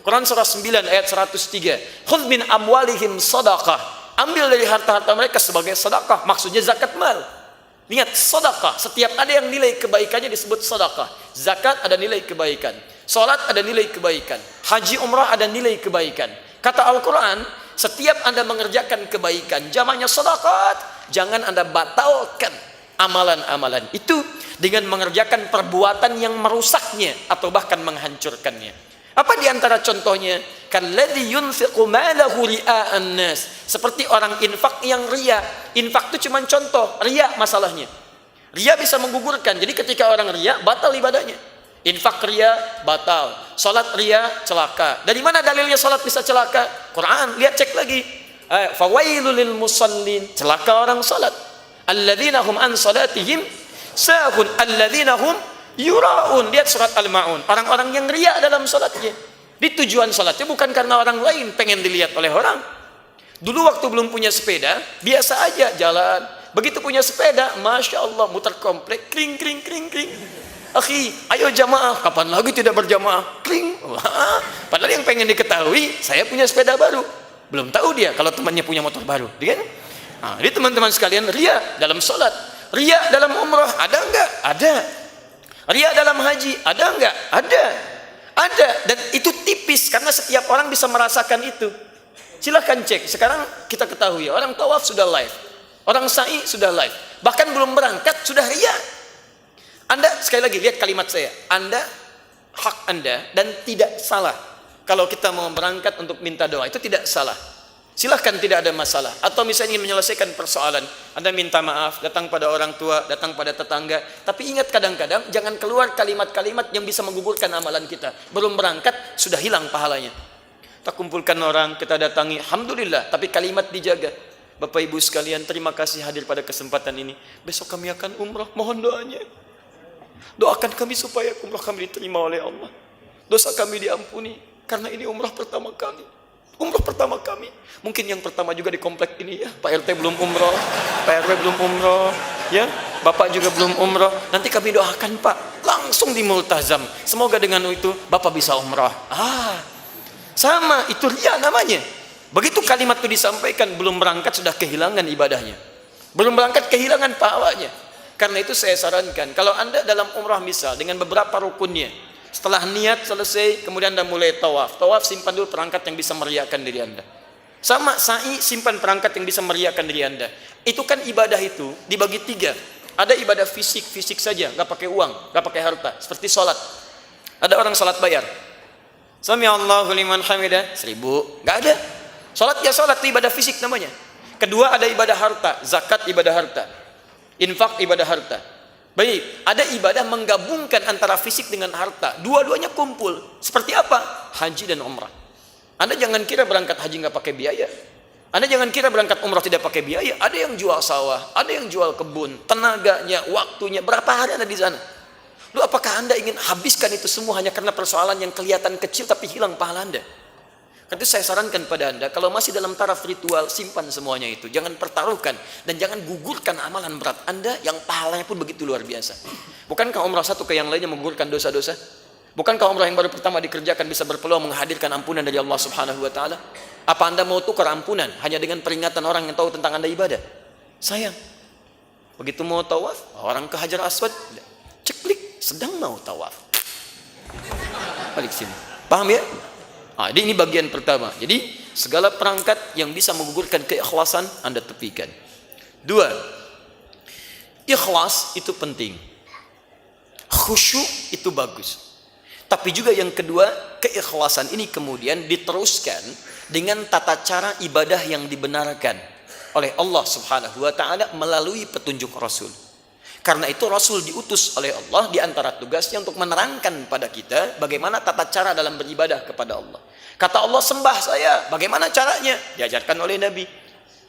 Quran surah 9 ayat 103. Khudz min amwalihim sadaqah. Ambil dari harta-harta mereka sebagai sedekah. Maksudnya zakat mal. Ingat, sedekah, setiap ada yang nilai kebaikannya disebut sedekah. Zakat ada nilai kebaikan. Salat ada nilai kebaikan. Haji umrah ada nilai kebaikan. Kata Al-Quran, setiap Anda mengerjakan kebaikan, jamaknya sedekah, jangan Anda batalkan amalan-amalan itu dengan mengerjakan perbuatan yang merusaknya atau bahkan menghancurkannya. Apa di antara contohnya? Kalladzi yunfiqu malahu ria'an nas. Seperti orang infak yang riya. Infak itu cuma contoh, riya masalahnya. Riya bisa menggugurkan. Jadi ketika orang riya, batal ibadahnya. Infak riya batal, salat riya celaka. Dari mana dalilnya salat bisa celaka? Quran, lihat cek lagi. Fawailul lil musallin, celaka orang salat. Alladzina hum an salatihim sahun, alladzina hum yuraun. Lihat surat Al-Maun. Orang-orang yang riya dalam salatnya. Di tujuan salatnya bukan karena orang lain pengen dilihat oleh orang. Dulu waktu belum punya sepeda, biasa aja jalan. Begitu punya sepeda, masya Allah, muter komplek, kring kring kring kring. Akhi, ayo jamaah. Kapan lagi tidak berjamaah? Kling. Wah, padahal yang pengen diketahui, saya punya sepeda baru. Belum tahu dia kalau temannya punya motor baru. Kan? Nah, jadi teman-teman sekalian, riya dalam sholat, riya dalam umrah, ada enggak? Ada. Riya dalam haji, ada enggak? Ada. Ada. Dan itu tipis karena setiap orang bisa merasakan itu. Silahkan cek. Sekarang kita ketahui, orang tawaf sudah live, orang sa'i sudah live, bahkan belum berangkat sudah riya. Anda sekali lagi lihat kalimat saya. Anda hak Anda dan tidak salah. Kalau kita mau berangkat untuk minta doa itu tidak salah. Silahkan, tidak ada masalah. Atau misalnya ingin menyelesaikan persoalan, Anda minta maaf, datang pada orang tua, datang pada tetangga. Tapi ingat, kadang-kadang jangan keluar kalimat-kalimat yang bisa menggugurkan amalan kita. Belum berangkat sudah hilang pahalanya. Kita kumpulkan orang, kita datangi, alhamdulillah. Tapi kalimat dijaga. Bapak Ibu sekalian, terima kasih hadir pada kesempatan ini. Besok kami akan umrah, mohon doanya. Doakan kami supaya umrah kami diterima oleh Allah. Dosa kami diampuni karena ini umrah pertama kami. Umrah pertama kami. Mungkin yang pertama juga di komplek ini ya. Pak RT belum umrah, Pak RW belum umrah, ya. Bapak juga belum umrah. Nanti kami doakan Pak, langsung di multazam. Semoga dengan itu Bapak bisa umrah. Sama, itu riya namanya. Begitu kalimat itu disampaikan, belum berangkat sudah kehilangan ibadahnya. Belum berangkat kehilangan pahalanya. Karena itu saya sarankan, kalau Anda dalam umrah misal dengan beberapa rukunnya, setelah niat selesai, kemudian Anda mulai tawaf. Tawaf simpan dulu perangkat yang bisa meriakan diri Anda. Sama sa'i, simpan perangkat yang bisa meriakan diri Anda. Itu kan ibadah itu dibagi 3. Ada ibadah fisik saja, nggak pakai uang, nggak pakai harta. Seperti sholat. Ada orang sholat bayar. Sami Allahu liman hamidah, 1000. Nggak ada. Sholat ya sholat, itu ibadah fisik namanya. Kedua ada ibadah harta, zakat ibadah harta. Infak ibadah harta. Baik, ada ibadah menggabungkan antara fisik dengan harta. Dua-duanya kumpul. Seperti apa? Haji dan umrah. Anda jangan kira berangkat haji nggak pakai biaya. Anda jangan kira berangkat umrah tidak pakai biaya. Ada yang jual sawah, ada yang jual kebun, tenaganya, waktunya. Berapa hari Anda di sana? Lalu apakah Anda ingin habiskan itu semua hanya karena persoalan yang kelihatan kecil tapi hilang pahala Anda? Karena saya sarankan pada Anda, kalau masih dalam taraf ritual, simpan semuanya itu. Jangan pertaruhkan dan jangan gugurkan amalan berat Anda yang pahalanya pun begitu luar biasa. Bukankah umrah satu ke yang lainnya menggugurkan dosa-dosa? Bukankah umrah yang baru pertama dikerjakan bisa berpeluang menghadirkan ampunan dari Allah Subhanahu wa taala? Apa Anda mau tukar ampunan hanya dengan peringatan orang yang tahu tentang Anda ibadah? Sayang. Begitu mau tawaf, orang ke Hajar Aswad, ceklik, sedang mau tawaf. Balik sini. Paham ya? Jadi ini bagian pertama. Jadi segala perangkat yang bisa menggugurkan keikhlasan Anda tepikan. 2. Ikhlas itu penting. Khusyuk itu bagus. Tapi juga yang kedua, keikhlasan ini kemudian diteruskan dengan tata cara ibadah yang dibenarkan oleh Allah Subhanahu wa taala melalui petunjuk Rasul. Karena itu Rasul diutus oleh Allah di antara tugasnya untuk menerangkan pada kita bagaimana tata cara dalam beribadah kepada Allah. Kata Allah, sembah saya, bagaimana caranya? Diajarkan oleh Nabi.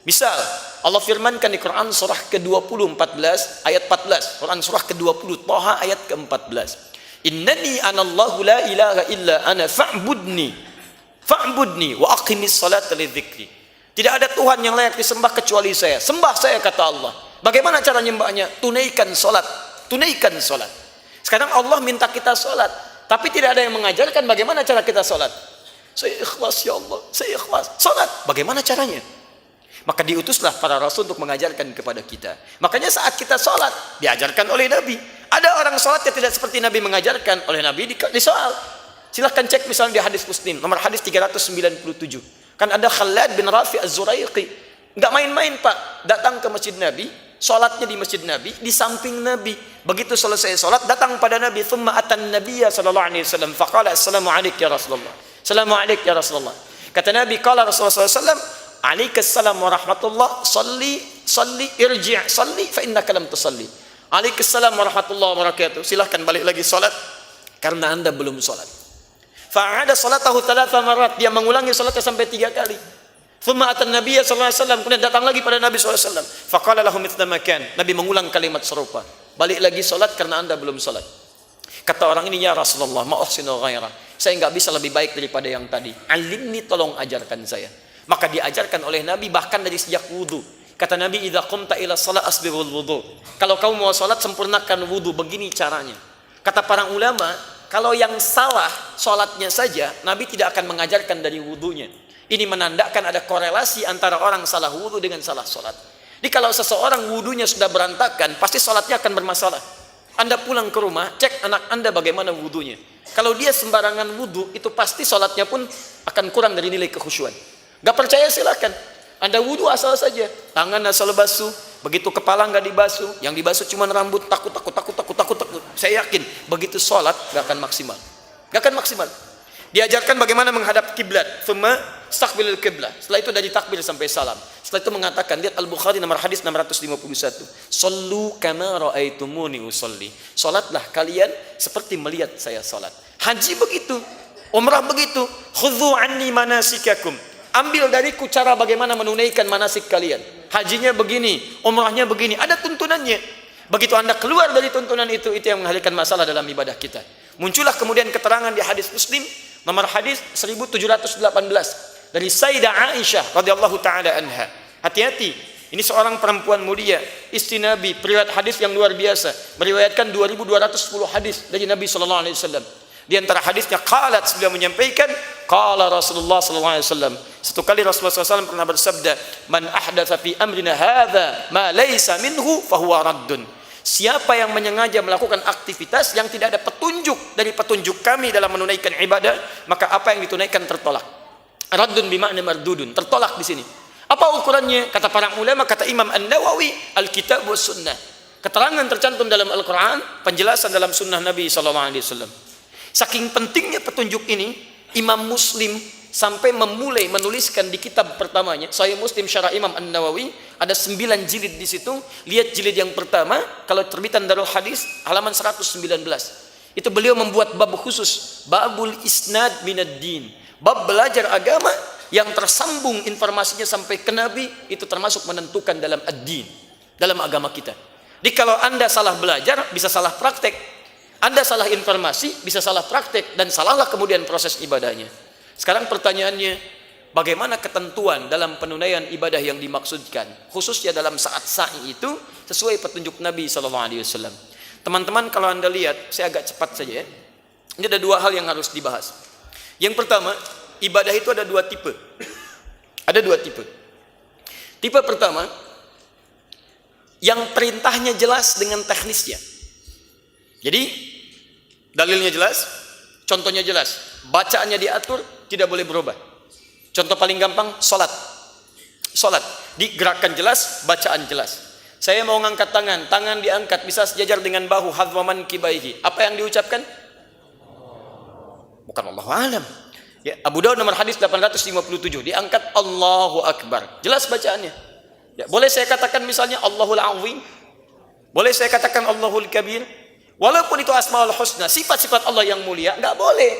Misal, Allah firmankan di Quran surah ke-20 14 ayat 14. Quran surah ke-20 Thaha ayat ke-14. Innani anallahu la ilaha illa ana fa'budni wa aqimis salata lidzikri. Tidak ada Tuhan yang layak disembah kecuali saya. Sembah saya, kata Allah. Bagaimana cara nyembahnya? Tunaikan salat. Tunaikan salat. Sekarang Allah minta kita salat, tapi tidak ada yang mengajarkan bagaimana cara kita salat. Saya ikhlas ya Allah, saya ikhlas. Salat, bagaimana caranya? Maka diutuslah para rasul untuk mengajarkan kepada kita. Makanya saat kita salat diajarkan oleh Nabi. Ada orang salat yang tidak seperti Nabi mengajarkan, oleh Nabi disoal. Silahkan cek misalnya di hadis Muslim, nomor hadis 397. Kan ada Khalad bin Rafi Az-Zuraiqi. Enggak main-main, Pak. Datang ke masjid Nabi, salatnya di masjid Nabi, di samping Nabi. Begitu selesai salat, datang pada Nabi, thumma atan nabiyya sallallahu alaihi wasallam, faqala assalamu alayka ya Rasulullah. Assalamu alayka ya Rasulullah. Kata Nabi, qala Rasulullah sallallahu alaihi wasallam, alaikassalam wa rahmatullah, salli irji' salli fa innaka lam tusalli. Alaikassalam wa rahmatullah wa barakatuh. Silahkan balik lagi salat karena Anda belum salat. Fa'ada salatahu thalatha marat, dia mengulangi salatnya sampai 3 kali. Thumma atan nabiyya sallallahu alaihi wasallam, kemudian datang lagi pada Nabi sallallahu alaihi wasallam. Faqala lahu mithla ma kan. Nabi mengulang kalimat serupa. Balik lagi salat karena Anda belum salat. Kata orang ini, ya Rasulullah, ma uhsinu ghaira. Saya enggak bisa lebih baik daripada yang tadi. Alimni, tolong ajarkan saya. Maka diajarkan oleh Nabi bahkan dari sejak wudu. Kata Nabi, idza qumta ila shalah asbirul wudu. Kalau kamu mau salat, sempurnakan wudu, begini caranya. Kata para ulama, kalau yang salah salatnya saja, Nabi tidak akan mengajarkan dari wudunya. Ini menandakan ada korelasi antara orang salah wudu dengan salah salat. Jadi kalau seseorang wudunya sudah berantakan, pasti salatnya akan bermasalah. Anda pulang ke rumah, cek anak Anda bagaimana wudunya. Kalau dia sembarangan wudu, itu pasti salatnya pun akan kurang dari nilai kekhusyuan. Gak percaya silakan. Anda wudu asal saja, tangan asal basuh, begitu kepala nggak dibasuh, yang dibasuh cuma rambut, takut. Saya yakin begitu sholat nggak akan maksimal, Diajarkan bagaimana menghadap kiblat, thumma istaqbilul kiblat. Setelah itu dari takbir sampai salam. Setelah itu mengatakan, lihat Al-Bukhari nomor hadis 651. Sallu kama ra'aitumuni usolli. Salatlah kalian seperti melihat saya salat. Haji begitu, umrah begitu. Khudhu anni manasikakum. Ambil dariku cara bagaimana menunaikan manasik kalian. Hajinya begini, umrahnya begini, ada tuntunannya. Begitu Anda keluar dari tuntunan itu yang menghadirkan masalah dalam ibadah kita. Muncullah kemudian keterangan di hadis Muslim nomor hadis 1718 dari Sayyidah Aisyah radhiyallahu taala anha. Hati-hati, ini seorang perempuan mulia, istri Nabi, periwayat hadis yang luar biasa, meriwayatkan 2210 hadis dari Nabi sallallahu alaihi wasallam. Di antara hadisnya qalat, beliau menyampaikan, qala Rasulullah sallallahu alaihi wasallam. Satu kali Rasulullah SAW pernah bersabda, man ahdatsa fi amrina hadza ma laysa minhu fahuwa raddun. Siapa yang menyengaja melakukan aktivitas yang tidak ada petunjuk dari petunjuk kami dalam menunaikan ibadah, maka apa yang ditunaikan tertolak. Raddun bimakna mardudun, tertolak di sini. Apa ukurannya? Kata para ulama, kata Imam An-Nawawi, Al-Kitab was Sunnah. Keterangan tercantum dalam Al-Quran, penjelasan dalam Sunnah Nabi SAW. Saking pentingnya petunjuk ini, Imam Muslim sampai memulai menuliskan di kitab pertamanya, Sahih Muslim Syarah Imam An-Nawawi, ada 9 jilid di situ. Lihat jilid yang pertama, kalau terbitan Darul Hadis, halaman 119. Itu beliau membuat bab khusus, babul isnad minad din. Bab belajar agama yang tersambung informasinya sampai ke Nabi, itu termasuk menentukan dalam ad-din, dalam agama kita. Jadi kalau Anda salah belajar, bisa salah praktek. Anda salah informasi, bisa salah praktek, dan salahlah kemudian proses ibadahnya. Sekarang pertanyaannya, bagaimana ketentuan dalam penunaian ibadah yang dimaksudkan, khususnya dalam saat sa'i itu sesuai petunjuk Nabi SAW. Teman-teman, kalau Anda lihat, saya agak cepat saja ya. Ini ada dua hal yang harus dibahas. Yang pertama, ibadah itu ada dua tipe. Ada dua tipe. Tipe pertama, yang perintahnya jelas dengan teknisnya. Jadi, dalilnya jelas, contohnya jelas, bacaannya diatur, tidak boleh berubah. Contoh paling gampang, sholat. Sholat, digerakan jelas, bacaan jelas. Saya mau ngangkat tangan, tangan diangkat, bisa sejajar dengan bahu, hadwaman kibaihi. Apa yang diucapkan? Bukan Allahu a'lam. Ya, Abu Daud nomor hadis 857, diangkat Allahu Akbar. Jelas bacaannya. Ya, boleh saya katakan misalnya Allahul Azim? Boleh saya katakan Allahul Kabir? Walaupun itu Asmaul Husna, sifat-sifat Allah yang mulia, enggak boleh.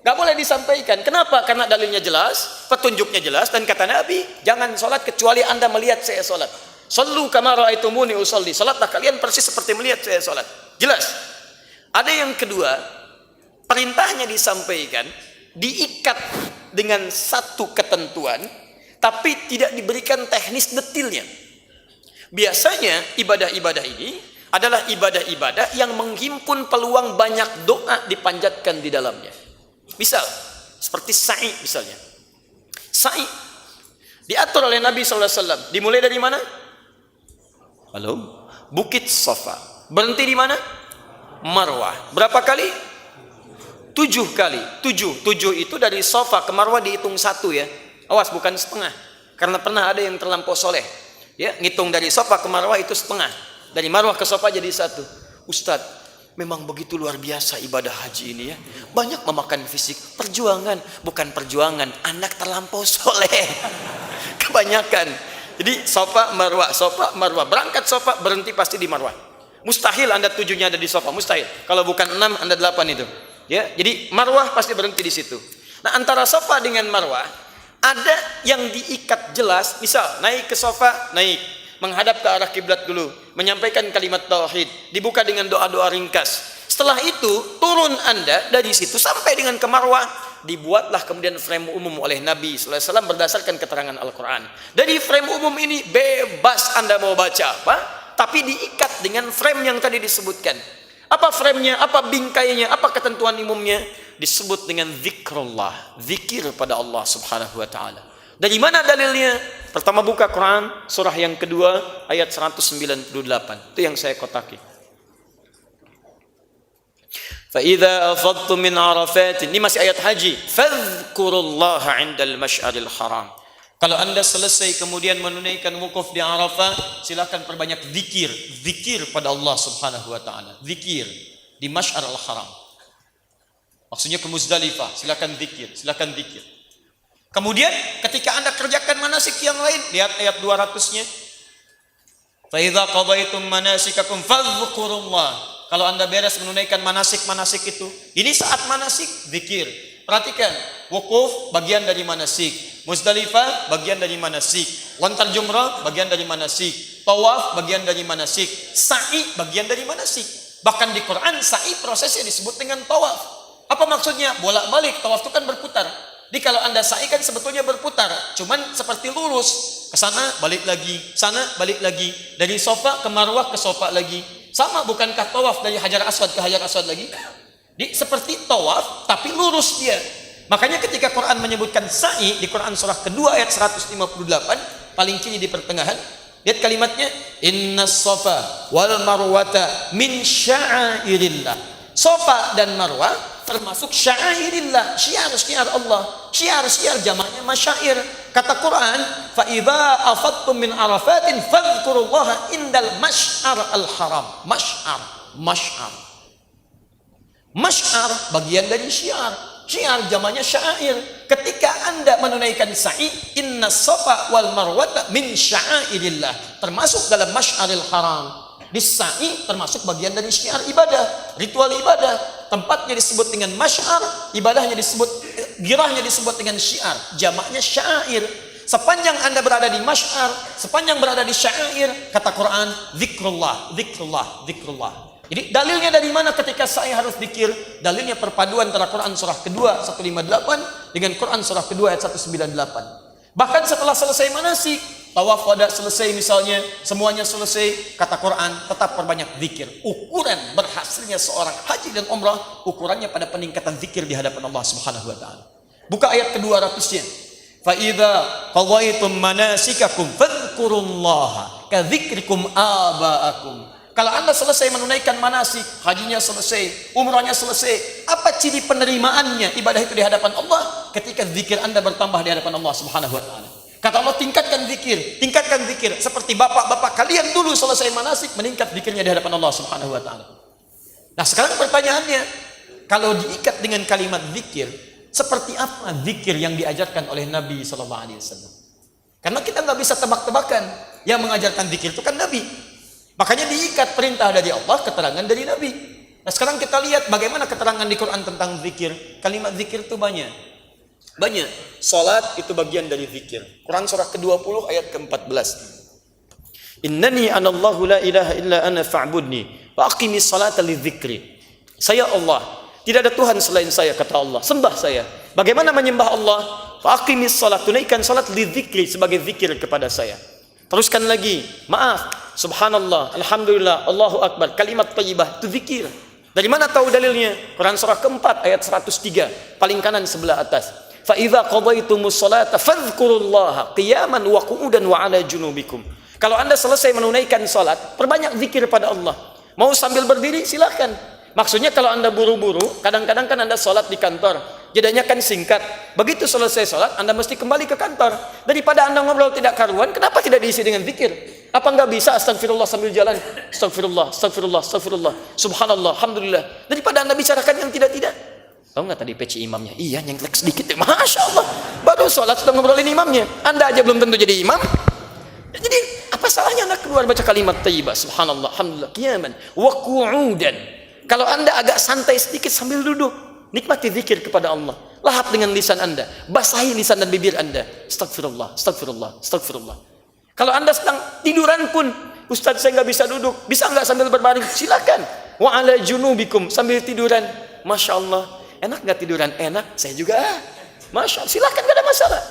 Enggak boleh disampaikan. Kenapa? Karena dalilnya jelas, petunjuknya jelas, dan kata Nabi, jangan sholat kecuali Anda melihat saya sholat. Sallu kama ra'aitumuni usolli. Salatlah kalian persis seperti melihat saya sholat. Jelas. Ada yang kedua, perintahnya disampaikan, diikat dengan satu ketentuan, tapi tidak diberikan teknis detailnya. Biasanya ibadah-ibadah ini adalah ibadah-ibadah yang menghimpun peluang banyak doa dipanjatkan di dalamnya. Misal, seperti sa'i misalnya. Sa'i diatur oleh Nabi SAW. Dimulai dari mana? Halo? Bukit Safa. Berhenti di mana? Marwah. Berapa kali? 7 kali. 7 itu dari Safa ke Marwah dihitung 1 ya. Awas, bukan setengah. Karena pernah ada yang terlampau soleh. Ya, ngitung dari Safa ke Marwah itu setengah. Dari Marwah ke Safa jadi 1. Ustadz, memang begitu luar biasa ibadah haji ini ya. Banyak memakan fisik. Perjuangan. Bukan perjuangan. Anak terlampau soleh. Kebanyakan. Jadi Safa, Marwah. Berangkat Safa, berhenti pasti di Marwah. Mustahil Anda 7-nya ada di Safa. Mustahil. Kalau bukan 6, Anda 8 itu. Ya, jadi Marwah pasti berhenti di situ. Nah, antara Safa dengan Marwah ada yang diikat jelas. Misal naik ke Safa, naik menghadap ke arah kiblat dulu, menyampaikan kalimat tauhid, dibuka dengan doa-doa ringkas. Setelah itu turun Anda dari situ sampai dengan ke Marwah, dibuatlah kemudian frame umum oleh Nabi SAW berdasarkan keterangan Al-Quran. Dari frame umum ini bebas Anda mau baca apa, tapi diikat dengan frame yang tadi disebutkan. Apa frame-nya, apa bingkainya, apa ketentuan umumnya? Disebut dengan zikrullah, zikir pada Allah Subhanahu wa taala. Dari mana dalilnya? Pertama buka Quran, surah yang kedua ayat 198. Itu yang saya kotaki. Fa idza afadtum min Arafat, ini masih ayat haji. Fadhkurullaha 'indal masy'aril haram. Kalau Anda selesai kemudian menunaikan wukuf di Arafah, silakan perbanyak zikir, zikir pada Allah Subhanahu wa taala. Zikir di Masy'aril Haram. Maksudnya ke Muzdalifah, silakan zikir, silakan zikir. Kemudian ketika Anda kerjakan manasik yang lain, lihat ayat 200-nya. Fa idza qadaytum manasikakum fadhkurullah. Kalau Anda beres menunaikan manasik-manasik itu, ini saat manasik zikir. Perhatikan, wukuf bagian dari manasik, Muzdalifah bagian dari manasik, lontar jumrah bagian dari manasik, tawaf bagian dari manasik, sa'i bagian dari manasik. Bahkan di Quran sa'i prosesnya disebut dengan tawaf. Apa maksudnya? Bolak-balik, tawaf itu kan berputar. Jadi kalau Anda sa'i kan sebetulnya berputar, cuman seperti lurus, ke sana balik lagi, sana balik lagi, dari Safa ke Marwah ke Safa lagi. Sama bukankah tawaf dari Hajar Aswad ke Hajar Aswad lagi? Seperti tawaf tapi lurus dia. Makanya ketika Quran menyebutkan sa'i di Quran surah kedua ayat 158, paling kiri di pertengahan, lihat kalimatnya, innas safa wal marwata min sya'airillah. Safa dan Marwah termasuk sya'airillah, syiar-syiar Allah. Syiar-syiar jamaknya masyair. Kata Quran, fa idza afadtum min arafatin fadhkurullaha indal masy'ar al haram. Masy'ar bagian dari syiar. Syiar jamaknya syair. Ketika Anda menunaikan sa'i, innas safa wal marwata min sya'airillah, termasuk dalam masy'aril haram. Di sa'i termasuk bagian dari syiar ibadah, ritual ibadah. Tempatnya disebut dengan masy'ar, ibadahnya disebut, girahnya disebut dengan syiar, jamaknya syair. Sepanjang Anda berada di masy'ar, sepanjang berada di syair, kata Quran, zikrullah, zikrullah, zikrullah. Jadi dalilnya dari mana ketika sa'i harus zikir? Dalilnya perpaduan antara Quran surah kedua 158 dengan Quran surah kedua ayat 198. Bahkan setelah selesai manasik, Tawaf wada selesai misalnya, semuanya selesai, kata Quran, tetap perbanyak zikir. Ukuran berhasilnya seorang haji dan umrah, ukurannya pada peningkatan zikir di hadapan Allah Subhanahu wa taala. Buka ayat ke-200-nya. Fa idza qadaytum manasikakum fadhkurullaha ka dzikrikum aba'akum. Kalau Anda selesai menunaikan manasik, hajinya selesai, umrahnya selesai, apa ciri penerimaannya ibadah itu di hadapan Allah? Ketika zikir Anda bertambah di hadapan Allah Subhanahu wa taala. Kata Allah, tingkatkan zikir seperti bapak-bapak kalian dulu selesai manasik meningkat zikirnya di hadapan Allah Subhanahu wa taala. Nah, sekarang pertanyaannya, kalau diikat dengan kalimat zikir, seperti apa zikir yang diajarkan oleh Nabi sallallahu alaihi wasallam? Karena kita nggak bisa tebak-tebakan, yang mengajarkan zikir itu kan Nabi. Makanya diikat perintah dari Allah, keterangan dari Nabi. Nah, sekarang kita lihat bagaimana keterangan di Quran tentang zikir. Kalimat zikir itu banyak. Salat itu bagian dari zikir. Quran surah ke-20 ayat ke-14. Innani anallahu la ilaha illa ana fa'budni wa aqimis salata lidzikri. Saya Allah, tidak ada Tuhan selain saya, kata Allah. Sembah saya. Bagaimana menyembah Allah? Wa aqimis salat, tunaikan salat lidzikri, sebagai zikir kepada saya. Teruskan lagi, maaf, subhanallah, alhamdulillah, Allahu akbar, kalimat thayyibah itu zikir. Dari mana tahu dalilnya? Quran surah ke-4 ayat 103, paling kanan sebelah atas. Fa idza qadaytumus salata fadhkurullaha qiyaman wa qu'udan wa 'ala junubikum. Kalau Anda selesai menunaikan salat, perbanyak zikir pada Allah. Mau sambil berdiri silakan. Maksudnya kalau Anda buru-buru, kadang-kadang kan Anda salat di kantor, jedanya kan singkat. Begitu selesai salat, Anda mesti kembali ke kantor. Daripada Anda ngobrol tidak karuan, kenapa tidak diisi dengan zikir? Apa enggak bisa astagfirullah sambil jalan? Astagfirullah, astagfirullah, astagfirullah, subhanallah, alhamdulillah. Daripada Anda bicarakan yang tidak-tidak. Tahu nggak tadi peci imamnya? Iya, nyengklek sedikit ya. Masya Allah. Baru sholat sudah ngobrolin imamnya. Anda aja belum tentu jadi imam. Jadi apa salahnya Anda keluar baca kalimat thayyibah, subhanallah, alhamdulillah, qiyaman wa qu'udan. Kalau Anda agak santai sedikit sambil duduk, nikmati zikir kepada Allah. Lahap dengan lisan Anda, basahi lisan dan bibir Anda. Astagfirullah, astagfirullah, astagfirullah. Kalau Anda sedang tiduran pun, Ustaz saya nggak bisa duduk, bisa nggak sambil berbaring? Silakan. Wa 'ala junubikum, sambil tiduran. Masya Allah. Enak nggak tiduran? Enak, saya juga. Masya Allah, silakan, nggak ada masalah.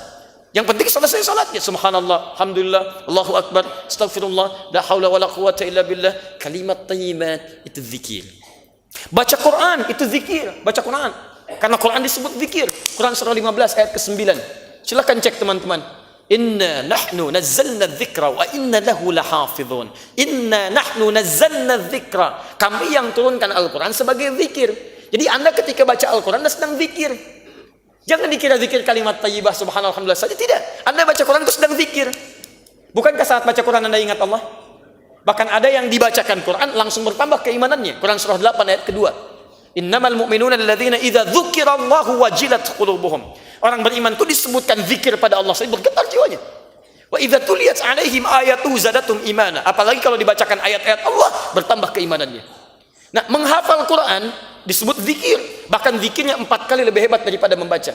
Yang penting selesai salatnya, subhanallah, alhamdulillah, Allahu akbar, astagfirullah, la haula wala quwata illa billah. Kalimat thayyibat itu zikir. Baca Quran itu zikir, baca Quran. Karena Quran disebut zikir. Quran surah 15 ayat ke-9. Silakan cek teman-teman. Inna nahnu nazzalna dzikra wa inna lahu lahafizun. Inna nahnu nazzalna dzikra. Kami yang turunkan Al-Quran sebagai zikir. Jadi Anda ketika baca Al-Quran Anda sedang zikir. Jangan dikira zikir kalimat thayyibah subhanallah alhamdulillah saja, tidak. Anda baca Quran itu sedang zikir. Bukankah saat baca Quran Anda ingat Allah? Bahkan ada yang dibacakan Quran langsung bertambah keimanannya. Quran surah 8 ayat kedua. Innamal mu'minuna alladzina idza dzukirallahu wajilat qulubuhum. Orang beriman itu disebutkan zikir pada Allah, saya bergetar jiwanya. Wa idza tuliyat 'alaihim ayatu zadatum imana. Apalagi kalau dibacakan ayat-ayat Allah, bertambah keimanannya. Nah, menghafal Quran disebut zikir. Bahkan zikirnya 4 kali lebih hebat daripada membaca.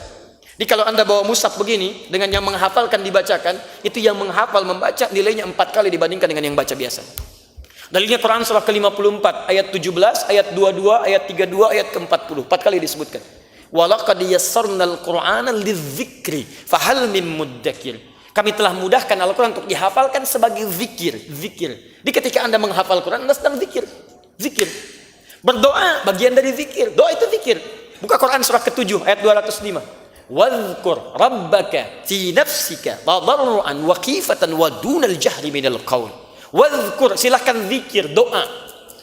Jadi kalau Anda bawa mushaf begini, dengan yang menghafalkan dibacakan, itu yang menghafal membaca nilainya 4 kali dibandingkan dengan yang baca biasa. Dalilnya Quran surah ke-54 ayat 17, ayat 22, ayat 32, ayat ke-40. 4 kali disebutkan. Walaqad yassarnal Qur'ana lidzikri fahal mim muddakir. Kami telah mudahkan Al-Quran untuk dihafalkan sebagai zikir. Jadi ketika Anda menghafal Quran, Anda sedang zikir. Berdoa bagian dari zikir. Doa itu zikir. Buka Quran surah ke-7 ayat 205. Wadhkur rabbaka fi nafsika tadarruan wa khifatan wa dunal jahri minal qaul. Wadhkur, silakan zikir, doa.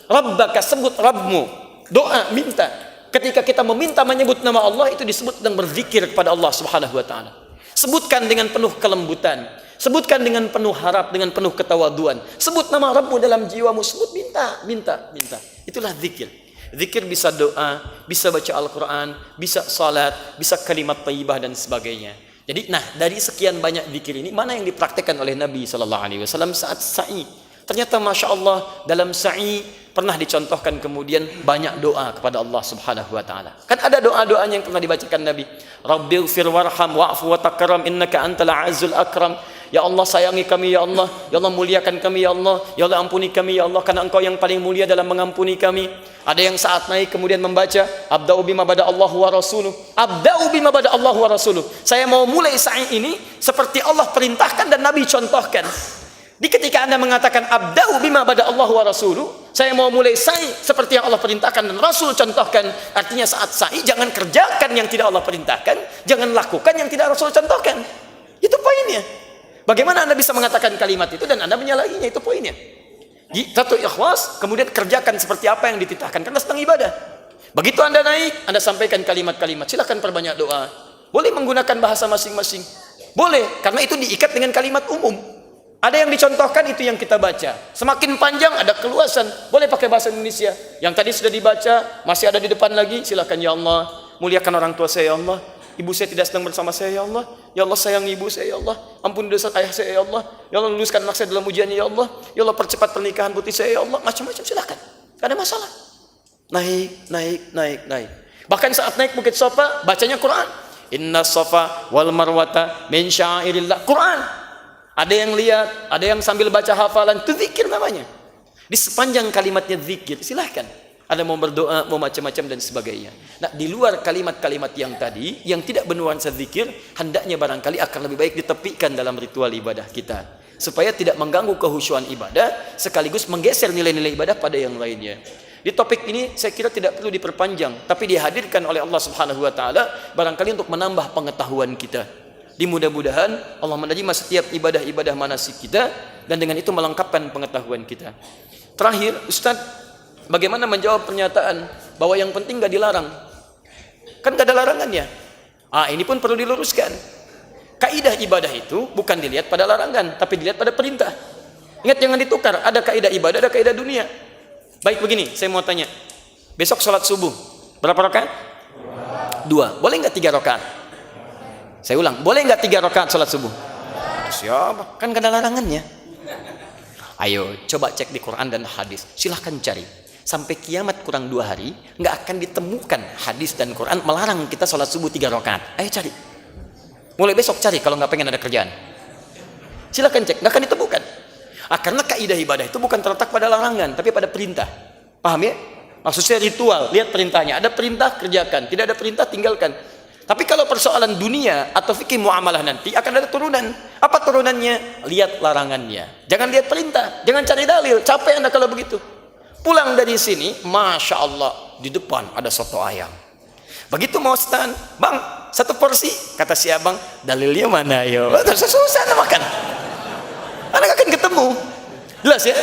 Rabbaka, sebut Rabbmu. Doa, minta. Ketika kita meminta menyebut nama Allah, itu disebut sedang berzikir kepada Allah Subhanahu wa taala. Sebutkan dengan penuh kelembutan. Sebutkan dengan penuh harap, dengan penuh ketawaduan. Sebut nama Rabbmu dalam jiwamu. Sebut, minta. Itulah zikir. Zikir bisa doa, bisa baca Al-Quran, bisa salat, bisa kalimat thayyibah dan sebagainya. Jadi, dari sekian banyak zikir ini, mana yang dipraktekkan oleh Nabi SAW saat sa'i? Ternyata Masya Allah, dalam sa'i pernah dicontohkan kemudian banyak doa kepada Allah Subhanahu wa ta'ala. Kan ada doa-doanya yang pernah dibacakan Nabi. Rabbighfir warham wa'fu wa takram innaka antal azul akram. Ya Allah sayangi kami ya Allah. Ya Allah muliakan kami ya Allah. Ya Allah ampuni kami ya Allah, karena Engkau yang paling mulia dalam mengampuni kami. Ada yang saat naik kemudian membaca abda'u bima bada Allah wa rasuluh. Abda'u bima bada Allah wa rasuluh. Saya mau mulai sa'i ini seperti Allah perintahkan dan Nabi contohkan. Di ketika Anda mengatakan abda'u bima bada Allah wa rasuluh, saya mau mulai sa'i seperti yang Allah perintahkan dan Rasul contohkan. Artinya saat sa'i jangan kerjakan yang tidak Allah perintahkan, jangan lakukan yang tidak Rasul contohkan. Itu poinnya. Bagaimana Anda bisa mengatakan kalimat itu dan Anda menyalahinya? Itu poinnya. Satu ikhlas, kemudian kerjakan seperti apa yang dititahkan karena sedang ibadah. Begitu Anda naik, Anda sampaikan kalimat-kalimat. Silakan perbanyak doa. Boleh menggunakan bahasa masing-masing. Boleh, karena itu diikat dengan kalimat umum. Ada yang dicontohkan, itu yang kita baca. Semakin panjang ada keluasan. Boleh pakai bahasa Indonesia. Yang tadi sudah dibaca, masih ada di depan lagi. Silakan ya Allah, muliakan orang tua saya ya Allah. Ibu saya tidak sedang bersama saya ya Allah. Ya Allah sayangi ibu saya ya Allah. Ampuni dosa ayah saya ya Allah. Ya Allah luluskan anak saya dalam ujiannya ya Allah. Ya Allah percepat pernikahan putri saya ya Allah. Macam-macam silakan. Tidak ada masalah. Naik. Bahkan saat naik Bukit Safa bacanya Quran. Inna safa wal marwata min syairillah. Quran. Ada yang lihat, ada yang sambil baca hafalan. Itu zikir namanya. Di sepanjang kalimatnya zikir. Silahkan. Ada mau berdoa, mau macam-macam dan sebagainya. Nah, di luar kalimat-kalimat yang tadi, yang tidak bernuansa zikir, hendaknya barangkali akan lebih baik ditepikan dalam ritual ibadah kita. Supaya tidak mengganggu kehusyuan ibadah, sekaligus menggeser nilai-nilai ibadah pada yang lainnya. Di topik ini, saya kira tidak perlu diperpanjang, tapi dihadirkan oleh Allah Subhanahu wa Ta'ala, barangkali untuk menambah pengetahuan kita. Mudah-mudahan Allah menerima setiap ibadah-ibadah manasik kita, dan dengan itu melengkapkan pengetahuan kita. Terakhir, Ustaz, bagaimana menjawab pernyataan bahwa yang penting gak dilarang? Kan gak ada larangannya. Ini pun perlu diluruskan. Kaidah ibadah itu bukan dilihat pada larangan, tapi dilihat pada perintah. Ingat, jangan ditukar. Ada kaidah ibadah, ada kaidah dunia. Baik, begini, saya mau tanya. Besok sholat subuh, berapa rakaat? 2. Boleh nggak 3 rakaat? Saya ulang, boleh nggak 3 rakaat sholat subuh? Siapa? Kan gak ada larangannya. Ayo, coba cek di Quran dan hadis. Silahkan cari. Sampai kiamat kurang 2 hari, nggak akan ditemukan hadis dan Quran melarang kita sholat subuh 3 rakaat. Ayo cari. Mulai besok cari kalau nggak pengen ada kerjaan. Silahkan cek, nggak akan ditemukan. Karena kaidah ibadah itu bukan terletak pada larangan, tapi pada perintah. Paham ya? Maksudnya ritual, lihat perintahnya. Ada perintah, kerjakan. Tidak ada perintah, tinggalkan. Tapi kalau persoalan dunia atau fikih muamalah nanti akan ada turunan. Apa turunannya? Lihat larangannya. Jangan lihat perintah, jangan cari dalil. Capek Anda kalau begitu. Pulang dari sini, Masya Allah, di depan ada soto ayam. Begitu mau stand, Bang, 1 porsi. Kata si abang, dalilnya mana yo? Susah Anda makan. Anda akan ketemu. Jelas ya?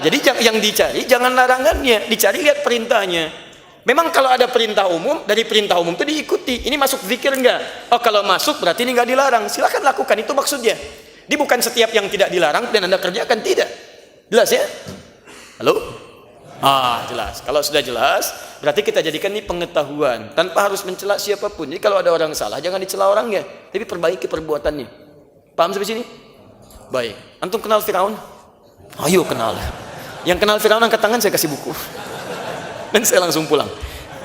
Jadi yang dicari jangan larangannya, dicari lihat perintahnya. Memang kalau ada perintah umum, dari perintah umum itu diikuti. Ini masuk zikir enggak? Kalau masuk berarti ini enggak dilarang. Silakan lakukan, itu maksudnya. Ini bukan setiap yang tidak dilarang dan Anda kerjakan, tidak. Jelas ya? Halo? Jelas. Kalau sudah jelas, berarti kita jadikan ini pengetahuan tanpa harus mencela siapapun. Jadi kalau ada orang salah, jangan dicela orangnya, tapi perbaiki perbuatannya. Paham sampai sini? Baik. Antum kenal Firaun? Ayo kenal. Yang kenal Firaun angkat tangan, saya kasih buku. Dan saya langsung pulang.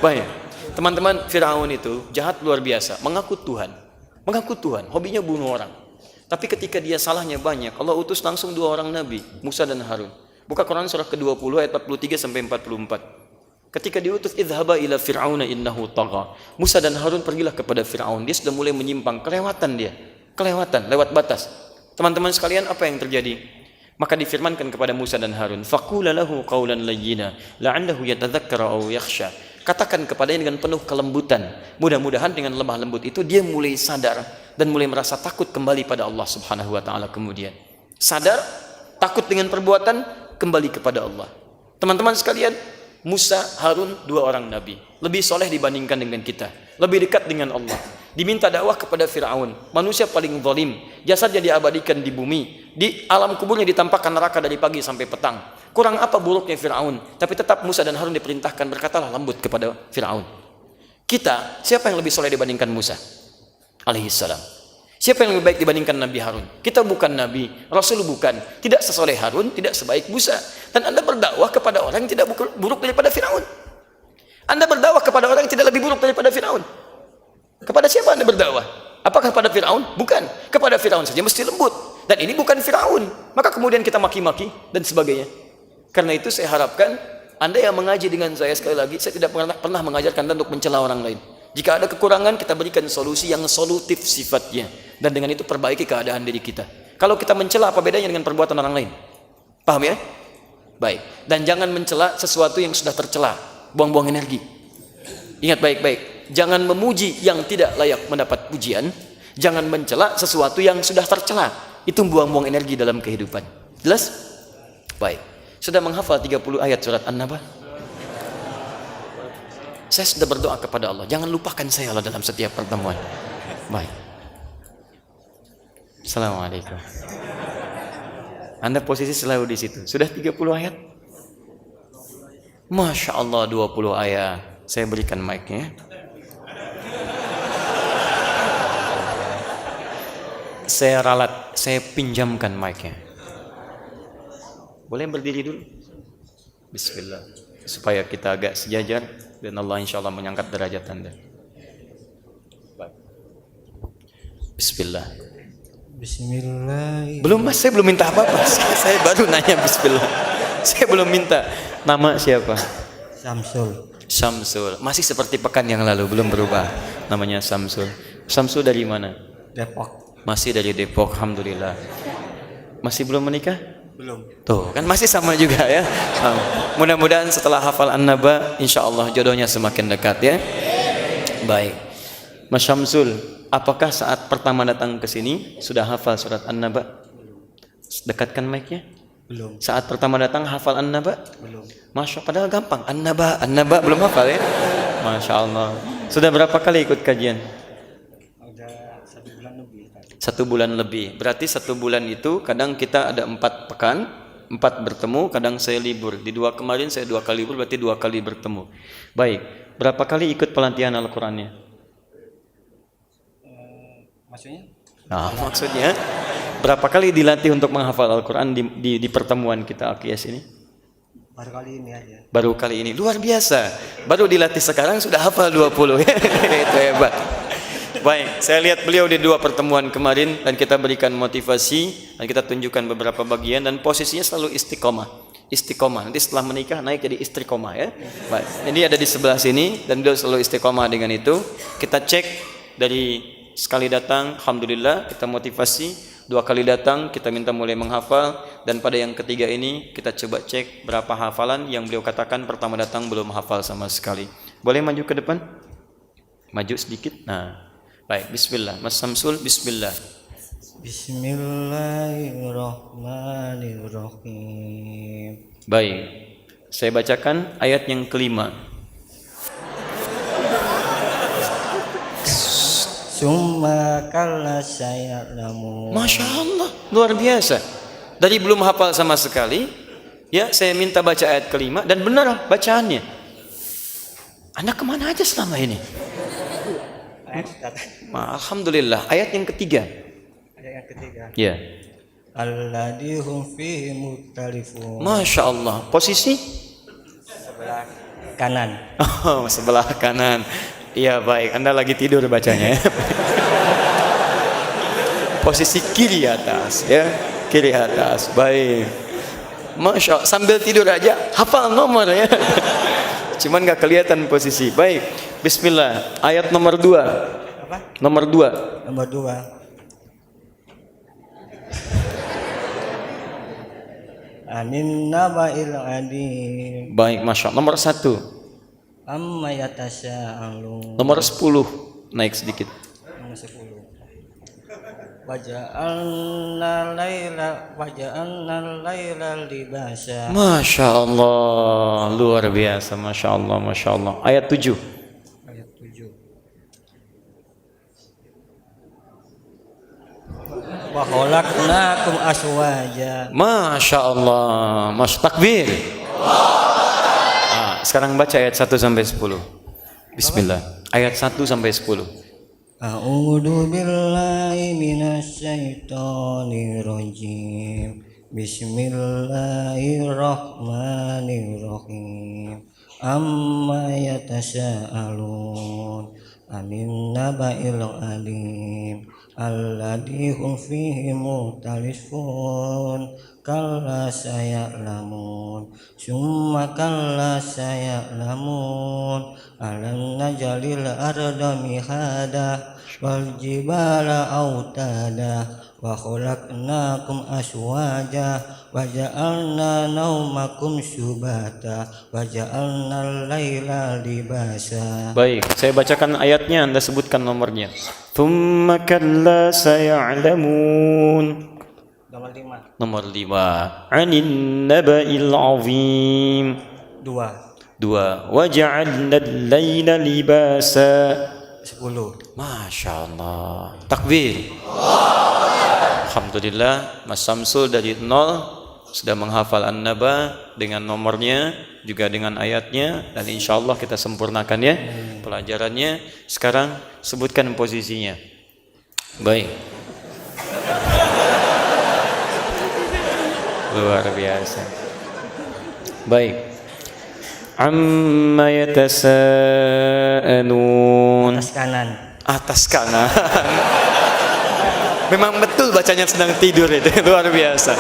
Baik. Teman-teman, Firaun itu jahat luar biasa, mengaku Tuhan, hobinya bunuh orang. Tapi ketika dia salahnya banyak, Allah utus langsung 2 orang nabi, Musa dan Harun. Buka Quran surah ke-20 ayat 43 sampai 44. Ketika diutus, idhaba ila fir'auna innahu tagha. Musa dan Harun pergilah kepada Firaun. Dia sudah mulai menyimpang, kelewatan, lewat batas. Teman-teman sekalian, apa yang terjadi? Maka difirmankan kepada Musa dan Harun, faqula lahu qawlan layyina la'allahu yatadzakkara aw yakhsha. Katakan kepadanya dengan penuh kelembutan. Mudah-mudahan dengan lemah lembut itu dia mulai sadar dan mulai merasa takut kembali pada Allah Subhanahu wa taala kemudian. Sadar, takut dengan perbuatan, kembali kepada Allah. Teman-teman sekalian, Musa, Harun 2 orang nabi, lebih soleh dibandingkan dengan kita, lebih dekat dengan Allah. Diminta dakwah kepada Firaun, manusia paling zalim, jasadnya diabadikan di bumi, di alam kuburnya ditampakkan neraka dari pagi sampai petang. Kurang apa buruknya Firaun, tapi tetap Musa dan Harun diperintahkan berkatalah lembut kepada Firaun. Kita, siapa yang lebih soleh dibandingkan Musa alaihissalam? Siapa yang lebih baik dibandingkan Nabi Harun? Kita bukan Nabi, Rasul bukan, tidak sesoleh Harun, tidak sebaik Musa. Dan Anda berdakwah kepada orang yang tidak buruk daripada Firaun. Anda berdakwah kepada orang yang tidak lebih buruk daripada Firaun. Kepada siapa Anda berdakwah? Apakah kepada Firaun? Bukan. Kepada Firaun saja mesti lembut. Dan ini bukan Firaun. Maka kemudian kita maki-maki dan sebagainya. Karena itu saya harapkan Anda yang mengaji dengan saya, sekali lagi, saya tidak pernah mengajarkan Anda untuk mencela orang lain. Jika ada kekurangan, kita berikan solusi yang solutif sifatnya. Dan dengan itu perbaiki keadaan diri kita. Kalau kita mencela, apa bedanya dengan perbuatan orang lain? Paham ya? Baik. Dan jangan mencela sesuatu yang sudah tercela. Buang-buang energi. Ingat baik-baik. Jangan memuji yang tidak layak mendapat pujian. Jangan mencela sesuatu yang sudah tercela. Itu buang-buang energi dalam kehidupan. Jelas? Baik. Sudah menghafal 30 ayat surat An-Naba? Saya sudah berdoa kepada Allah. Jangan lupakan saya Allah dalam setiap pertemuan. Baik. Assalamualaikum. Anda posisi selalu di situ. Sudah 30 ayat? Masya Allah 20 ayat. Saya berikan mic-nya. Saya ralat, saya pinjamkan mic-nya. Boleh berdiri dulu? Bismillah. Supaya kita agak sejajar dan Allah insya Allah mengangkat derajat Anda. Bismillah.
Bismillah.
Belum Mas, saya belum minta apa-apa. Saya baru nanya Bismillah. Saya belum minta. Nama siapa?
Samsul.
Samsul. Masih seperti pekan yang lalu, belum berubah. Namanya Samsul. Samsul dari mana?
Depok.
Masih dari Depok, alhamdulillah. Masih belum menikah?
Belum.
Tuh, kan masih sama juga ya. Mudah-mudahan setelah hafal An-Naba, insya Allah jodohnya semakin dekat ya. Baik. Mas Syamsul, apakah saat pertama datang ke sini sudah hafal surat An-Naba? Dekatkan mic-nya.
Belum.
Saat pertama datang hafal An-Naba?
Belum.
Masya Allah, padahal gampang. An-Naba belum hafal ya? Masya Allah. Sudah berapa kali ikut kajian?
Udah 1 bulan lebih.
1 bulan lebih. Berarti 1 bulan itu kadang kita ada 4 pekan, 4 bertemu, kadang saya libur. Di 2 kemarin saya 2 kali libur, berarti 2 kali bertemu. Baik. Berapa kali ikut pelatihan Al-Qurannya?
Maksudnya?
Nah, maksudnya berapa kali dilatih untuk menghafal Al-Quran di pertemuan kita AKS ini?
Baru kali ini aja.
Baru kali ini. Luar biasa. Baru dilatih sekarang sudah hafal 20. Itu hebat. Baik, saya lihat beliau di 2 pertemuan kemarin dan kita berikan motivasi dan kita tunjukkan beberapa bagian dan posisinya selalu istiqomah. Istiqomah. Nanti setelah menikah naik jadi istiqomah ya. Baik. Ini ada di sebelah sini dan beliau selalu istiqomah dengan itu. Kita cek dari sekali datang, alhamdulillah kita motivasi. 2 kali datang kita minta mulai menghafal dan pada yang ketiga ini kita coba cek berapa hafalan yang beliau katakan pertama datang belum hafal sama sekali. Boleh maju ke depan? Maju sedikit. Nah. Baik, bismillah. Mas Samsul, bismillah.
Bismillahirrahmanirrahim.
Baik. Saya bacakan ayat yang kelima.
Summa kalla sayalamu.
Masya Allah, luar biasa. Dari belum hafal sama sekali, ya saya minta baca ayat kelima dan benar bacaannya. Anda kemana aja selama ini? Alhamdulillah. Ayat yang ketiga.
Ayat yang ketiga.
Ya.
Alladzi hum fihi mukhtalifun.
Masya Allah. Posisi?
Sebelah kanan.
Oh, sebelah kanan. Iya baik. Anda lagi tidur bacanya ya. Posisi kiri atas ya. Kiri atas. Baik. Masya Allah. Sambil tidur aja hafal nomor ya. Cuman nggak kelihatan posisi. Baik. Bismillah. Ayat nomor 2.
Apa?
Nomor 2.
Nomor 2. Anin naba'il adim.
Baik, Masya Allah. Nomor 1.
Amma yatasya'alun.
Nomor 10. Naik sedikit.
Nomor 10. Waja'alna laila libasa.
Masya Allah. Luar biasa. Masya Allah. Masya Allah. Ayat 7.
Ayat 7. Wa khalaqnakum aswaja.
Masya Allah. Masya takbir. Sekarang baca ayat 1 sampai 10. Bismillah. Ayat 1 sampai 10.
A'udzu billahi minasyaitonir rajim. Bismillahirrahmanirrahim. Amma yatasya'alun. Anin naba'il alim. alladzi hum fihi mukhtalifun kalla saya'lamun summa kalla saya'lamun alam najalil arda mihada wal jibala autada wa khalaqnakum aswaja wa ja'alna naumakum subata wa ja'alna al-laila libasa.
Baik, saya bacakan ayatnya, Anda sebutkan nomornya. Tsumma kalla saya'lamun. Nomor 5. 'Anin naba'il 'azim. 2. Wa ja'alna al-laila libasa.
10.
Masya Allah. Takbir. Alhamdulillah, Mas Samsul dari 0 sudah menghafal An-Naba dengan nomornya, juga dengan ayatnya, dan insya Allah kita sempurnakan ya pelajarannya. Sekarang sebutkan posisinya. Baik. Luar biasa. Baik. Amma yatasa'alun. Atas kanan. Memang betul bacanya sedang tidur itu, luar biasa.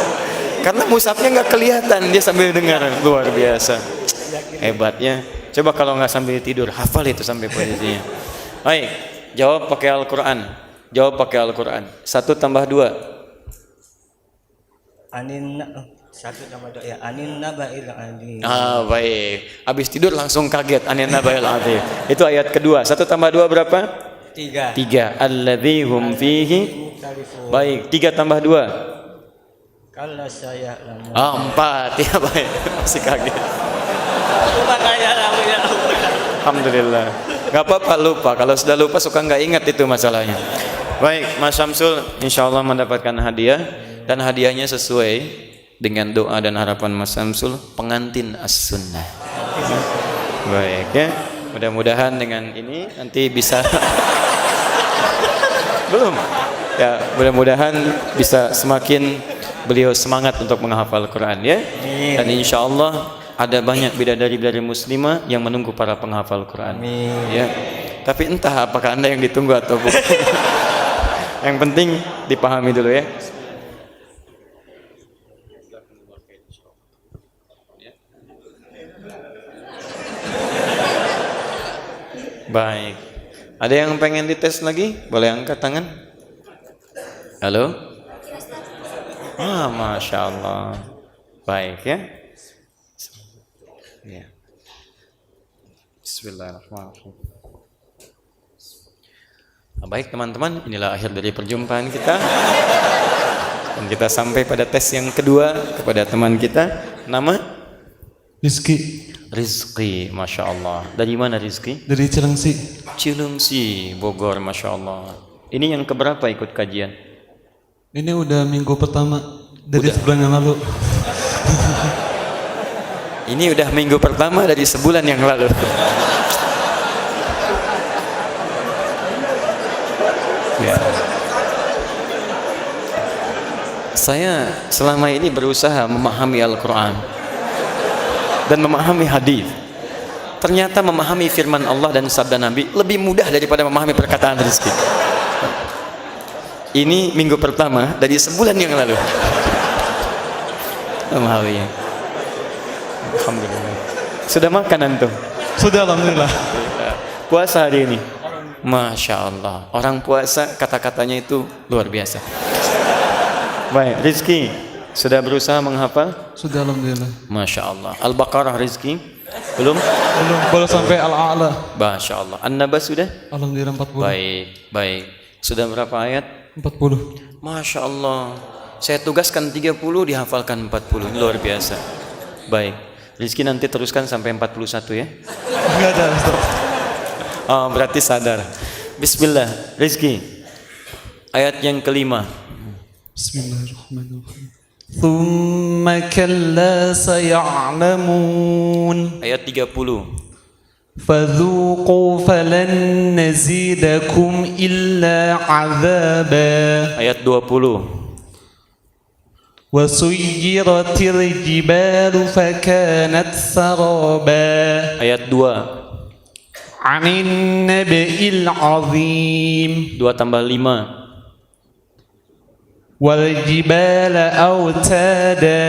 Karena mushafnya nggak kelihatan, dia sambil dengar, luar biasa. Hebatnya. Coba kalau nggak sambil tidur, hafal itu sampai posisinya. Baik, jawab pakai Al-Quran. Jawab pakai Al-Quran. 1 tambah 2.
Anin 1 tambah 2 ya. Anin naba'il 'azim.
Baik. Habis tidur langsung kaget. Anin naba'il 'azim. Itu ayat kedua. 1 tambah 2 berapa?
3.
3. Alladzi hum fihi. Baik. 3 tambah 2.
Kalla saya'lamun.
4. Ya baik. Masih kaget. Alhamdulillah. Gak apa-apa lupa. Kalau sudah lupa suka nggak ingat itu masalahnya. Baik, Mas Syamsul insya Allah mendapatkan hadiah, dan hadiahnya sesuai dengan doa dan harapan Mas Syamsul, pengantin as-sunnah. Baik ya, mudah-mudahan dengan ini nanti bisa belum ya, mudah-mudahan bisa semakin beliau semangat untuk menghafal Quran ya. Dan insya Allah ada banyak bidadari-bidadari muslimah yang menunggu para penghafal Quran. Ya. Tapi entah apakah Anda yang ditunggu atau bukan. Yang penting dipahami dulu ya. Baik. Ada yang pengen dites lagi? Boleh angkat tangan. Halo? Masya Allah. Baik ya. Ya. Bismillahirrahmanirrahim. Baik teman-teman, inilah akhir dari perjumpaan kita. Dan kita sampai pada tes yang kedua kepada teman kita. Nama?
Rizky.
Rizky, Masya Allah. Dari mana Rizky?
Dari Cilengsi.
Cilengsi, Bogor, Masya Allah. Ini yang keberapa ikut kajian?
Ini udah minggu pertama dari sebulan yang lalu.
Ini udah minggu pertama dari sebulan yang lalu. Ya. Saya selama ini berusaha memahami Al-Quran dan memahami hadis. Ternyata memahami firman Allah dan sabda Nabi lebih mudah daripada memahami perkataan Rizky. Ini minggu pertama dari sebulan yang lalu. Memahaminya. Alhamdulillah. Sudah makan antum?
Sudah, alhamdulillah.
Puasa hari ini? Masya Allah. Orang puasa kata-katanya itu luar biasa. Baik, Rizky sudah berusaha menghafal?
Sudah, alhamdulillah.
Masya Allah. Al-Baqarah Rizky? Belum?
Belum, baru sampai Al-A'la.
Masya Allah. An-Naba sudah?
Alhamdulillah 40.
Baik. Sudah berapa ayat?
40.
Masya Allah. Saya tugaskan 30, dihafalkan 40. Ini luar biasa. Baik. Rizky nanti teruskan sampai 41 ya?
Enggak ada, Ustaz.
Oh, berarti sadar. Bismillah. Rizky. Ayat yang kelima.
Bismillahirrahmanirrahim. Thumma kalla saya'lamun.
Ayat 30.
Fadhuqu falan nazidakum illa 'adzaba.
Ayat 20.
وسيرت الجبال فكانت سرابا.
Ayat 2.
عن النبأ العظيم.
2 tambah 5.
والجبال أوتادا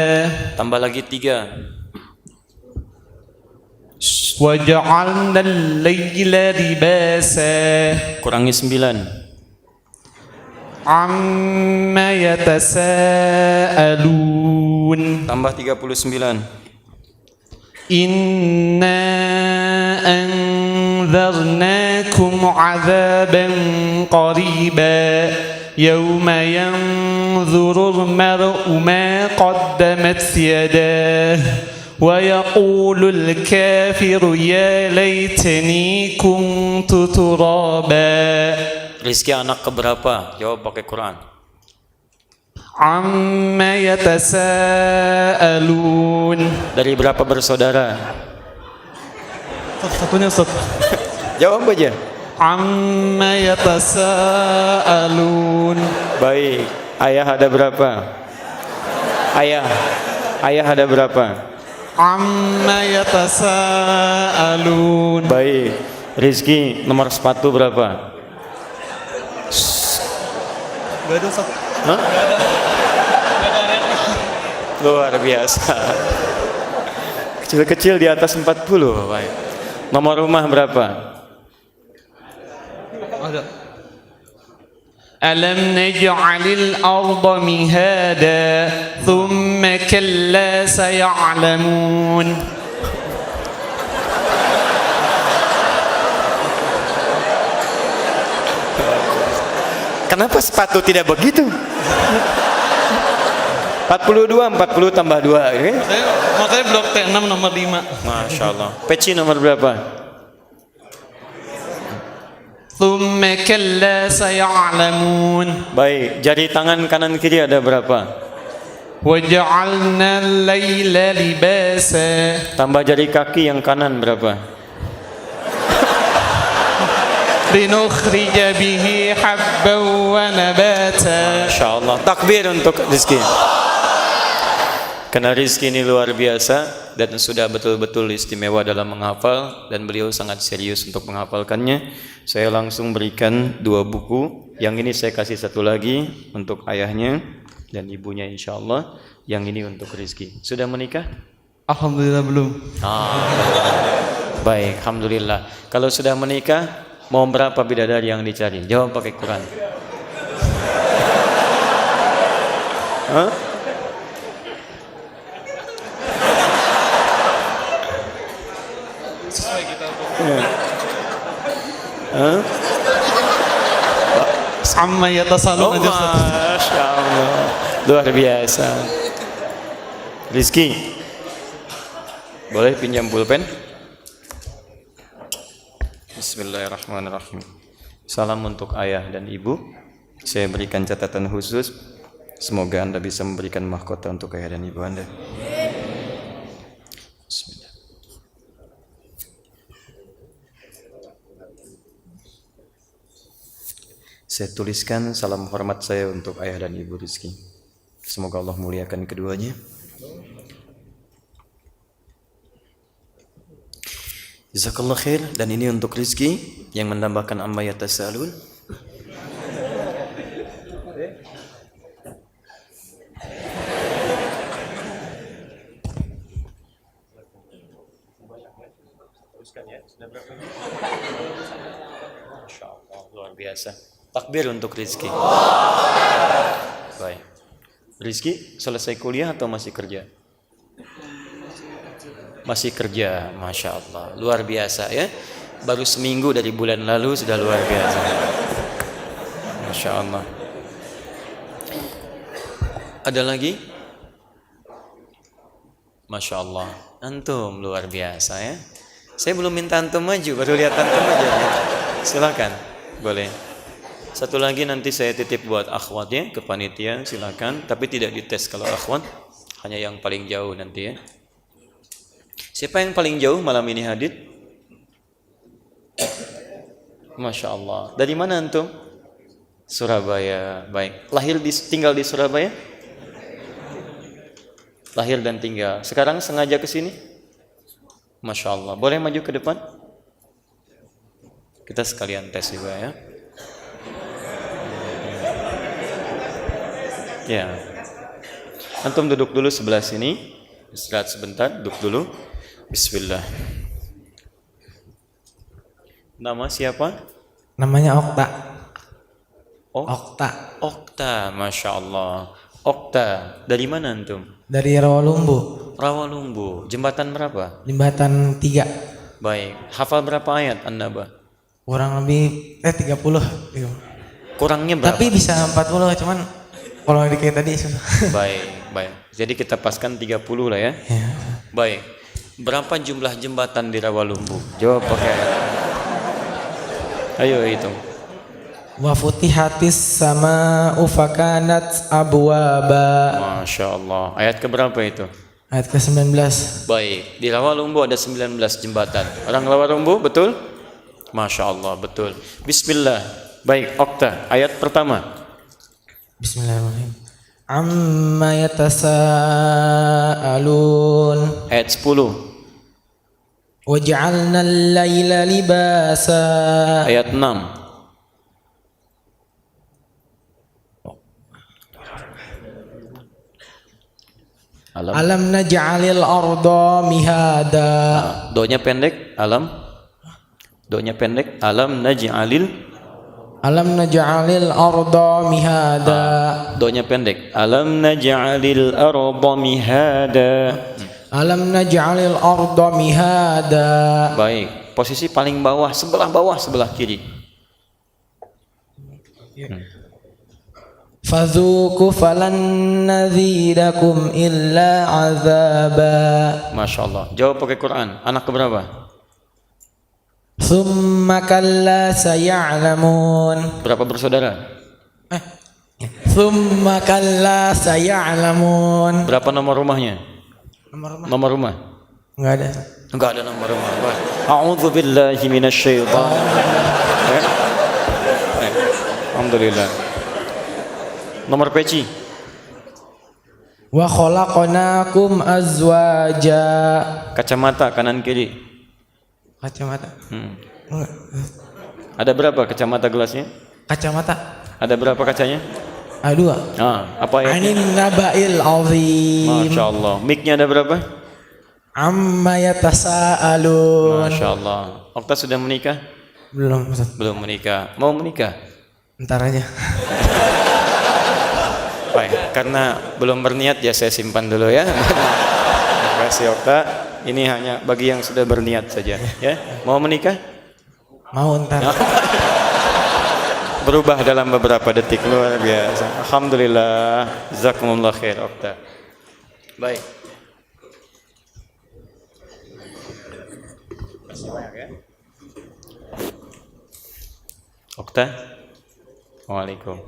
Tambah lagi 3.
وجعلنا الليل لباسا
Kurangi 9.
عما يتساءلون
Tambah 39.
إنا أنذرناكم عذابا قريبا يوم ينظر المرء ما قدمت يداه ويقول الكافر يا ليتني كنت ترابا
Rizki anak keberapa? Jawab pakai Quran.
عما يتساءلون
Dari berapa bersaudara?
satunya Ustaz.
Jawab aja.
عما يتساءلون
Baik. Ayah ada berapa? Ayah ada berapa?
عما يتساءلون
Baik. Rizki nomor sepatu berapa?
Gak ada Ustaz.
Hah? Luar biasa. Kecil-kecil di atas 40. Baik. Nomor rumah berapa?
Ada. ألم نجعل الأرض مهادا ثم كلا سيعلمون
Kenapa sepatu tidak begitu? 42, 40 tambah 2 okay?
Makanya blok T6 nomor 5.
Masya Allah. Peci nomor berapa?
ثم كلا سيعلمون
Baik, jari tangan kanan kiri ada berapa?
وجعلنا الليل لباسا
Tambah jari kaki yang kanan berapa?
لنخرج به حبا ونباتا
Masya Allah. Takbir untuk Rizki. Karena Rizki ini luar biasa dan sudah betul-betul istimewa dalam menghafal dan beliau sangat serius untuk menghafalkannya. Saya langsung berikan 2 buku. Yang ini saya kasih 1 lagi untuk ayahnya dan ibunya insya Allah. Yang ini untuk Rizki. Sudah menikah?
Alhamdulillah belum.
Baik, alhamdulillah. Kalau sudah menikah, mau berapa bidadari yang dicari? Jawab pakai Quran. Hah? Hah?
Amma yatasalun aja Ustaz.
Masya Allah. Luar biasa. Rizki, boleh pinjam pulpen? Bismillahirrahmanirrahim. Salam untuk ayah dan ibu. Saya berikan catatan khusus. Semoga Anda bisa memberikan mahkota untuk ayah dan ibu Anda. Bismillah. Saya tuliskan salam hormat saya untuk ayah dan ibu Rizki. Semoga Allah muliakan keduanya. Jazakallah khair. Dan ini untuk Rizki yang menambahkan amma yatasalun. Masya Allah, luar biasa. Takbir untuk Rizki. Baik. Rizki selesai kuliah atau masih kerja? Masih kerja, Masya Allah. Luar biasa ya. Baru seminggu dari bulan lalu sudah luar biasa. Masya Allah. Ada lagi? Masya Allah. Antum luar biasa ya. Saya belum minta antum maju, baru lihat antum aja. Silakan, boleh. Satu lagi nanti saya titip buat akhwatnya ke panitia, silakan. Tapi tidak dites kalau akhwat, hanya yang paling jauh nanti ya. Siapa yang paling jauh malam ini hadir? Masya Allah. Dari mana antum? Surabaya. Baik. Tinggal di Surabaya? Lahir dan tinggal. Sekarang sengaja ke sini? Masya Allah. Boleh maju ke depan? Kita sekalian tes juga ya. Ya. Antum duduk dulu sebelah sini. Istirahat sebentar, duduk dulu. Bismillah. Nama siapa?
Namanya Okta.
Oh,
Okta.
Okta, Masya Allah. Okta, dari mana antum?
Dari Rawalumbu.
Rawalumbu. Jembatan berapa?
Jembatan 3.
Baik. Hafal berapa ayat An-Naba?
Kurang lebih 30.
Kurangnya berapa?
Tapi bisa 40 cuman kalau dikit tadi susah.
Baik. Jadi kita paskan 30 lah ya.
Ya.
Baik. Berapa jumlah jembatan di Rawalumbu? Jawab pakai. Ayo hitung.
Wa futihatis sama ufakanat abwaba.
Masya Allah. Ayat keberapa itu?
Ayat ke-19.
Baik. Di Rawalumbu ada 19 jembatan. Orang Rawalumbu betul? Masya Allah betul. Bismillah. Baik. Okta. Ayat pertama.
Bismillahirrahmanirrahim. Amma yatasaalun.
Ayat 10.
Waj'alna al-laila libasa.
Ayat 6.
Alam naj'alil arda mihada.
Doanya pendek. Alam. Doanya pendek. Alam naj'alil.
Alam naj'alil arda mihada.
Doanya pendek. Alam naj'alil arda mihada.
Alam naj'alil arda mihada.
Baik. Posisi paling bawah, sebelah kiri.
Fadzuku falan nazidakum illa azaba.
Masya Allah. Jawab pakai Quran. Anak keberapa?
Thumma kalla saya'lamun.
Berapa bersaudara?
Thumma kalla saya'lamun.
Berapa nomor rumahnya? Nomor rumah?
Enggak ada.
Enggak ada nomor rumah. A'udzu billahi minasyaitonir rajim. Alhamdulillah. Nomor peci?
Wa khalaqnakum azwaja.
Kacamata kanan kiri?
Kacamata. Enggak.
Ada berapa kacamata gelasnya?
Kacamata.
Ada berapa kacanya?
Ada 2.
Apa ya?
Anin naba'il azim.
Masya Allah. Mic-nya ada berapa?
Amma yatasaalun.
Masya Allah. Okta sudah menikah?
Belum, Ustaz.
Belum menikah. Mau menikah?
Ntar aja.
Baik, karena belum berniat ya saya simpan dulu ya. Terima kasih Okta. Ini hanya bagi yang sudah berniat saja ya. Mau menikah?
Mau ntar.
Berubah dalam beberapa detik, luar biasa. Alhamdulillah. Jazakumullah khair Okta. Baik. Masih banyak ya. Okta. Waalaikumsalam.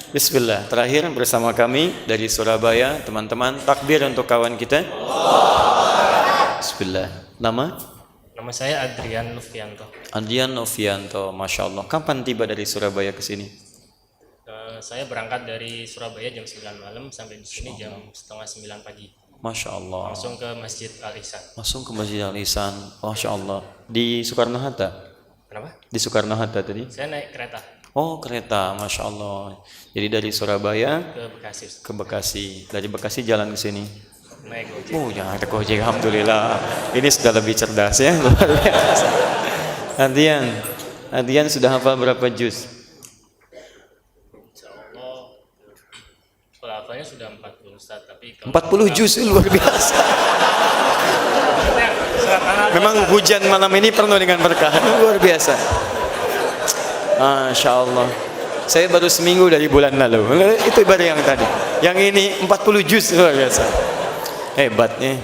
Bismillah. Terakhir bersama kami dari Surabaya, teman-teman, takbir untuk kawan kita. Bismillah. Nama?
Nama saya Adrian Novianto.
Adrian Novianto, Masya Allah. Kapan tiba dari Surabaya ke sini?
Saya berangkat dari Surabaya jam 9 malam sampai di sini jam setengah 9 pagi.
Masya Allah.
Langsung ke Masjid Al-Ihsan.
Langsung ke Masjid Al-Ihsan. Masya Allah. Di Soekarno-Hatta?
Kenapa?
Di Soekarno-Hatta tadi?
Saya naik kereta
Oh, kereta. Masya Allah. Jadi dari Surabaya
ke Bekasi.
ke Bekasi. Dari Bekasi jalan ke sini.
Naik Gojek.
Oh, jangan ada Gojek. Alhamdulillah. Ini sudah lebih cerdas ya. Luar biasa. Adian sudah hafal berapa juz?
Insyaallah hafalnya sudah 40 Ustaz, tapi
40 juz, luar biasa. Memang hujan malam ini penuh dengan berkah. Luar biasa. Masya Allah. Saya baru seminggu dari bulan lalu. Itu baru yang tadi. Yang ini 40 juz, luar biasa. Hebatnya.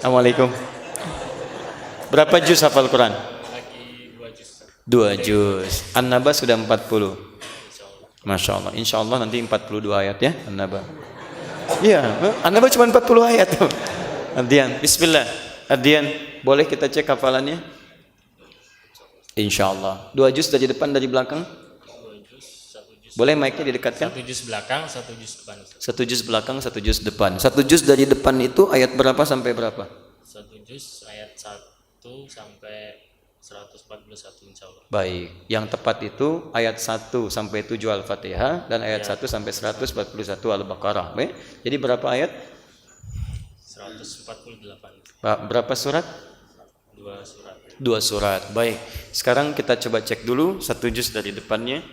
Assalamualaikum. Berapa juz hafal Quran?
lagi 2 juz.
2 juz. An-Naba sudah 40. Masya Allah. Insya Allah nanti 42 ayat ya An-Naba. Iya, An-Naba cuma 40 ayat. Adian, Bismillah. Adian, boleh kita cek hafalannya? Insya Allah. 2 juz dari depan, dari belakang?
2 juz, 1 juz.
Boleh mic-nya didekatkan?
1 juz belakang, 1 juz depan.
1 juz belakang, 1 juz depan. 1 juz dari depan itu ayat berapa sampai berapa?
1 juz ayat 1 sampai 141 insya Allah.
Baik, yang tepat itu ayat 1 sampai 7 Al-Fatihah dan ayat 1 sampai 141 Al-Baqarah. Baik. Jadi berapa ayat?
148.
Berapa surat?
2 surat.
2 surat. Baik. Sekarang kita coba cek dulu satu juz dari depannya.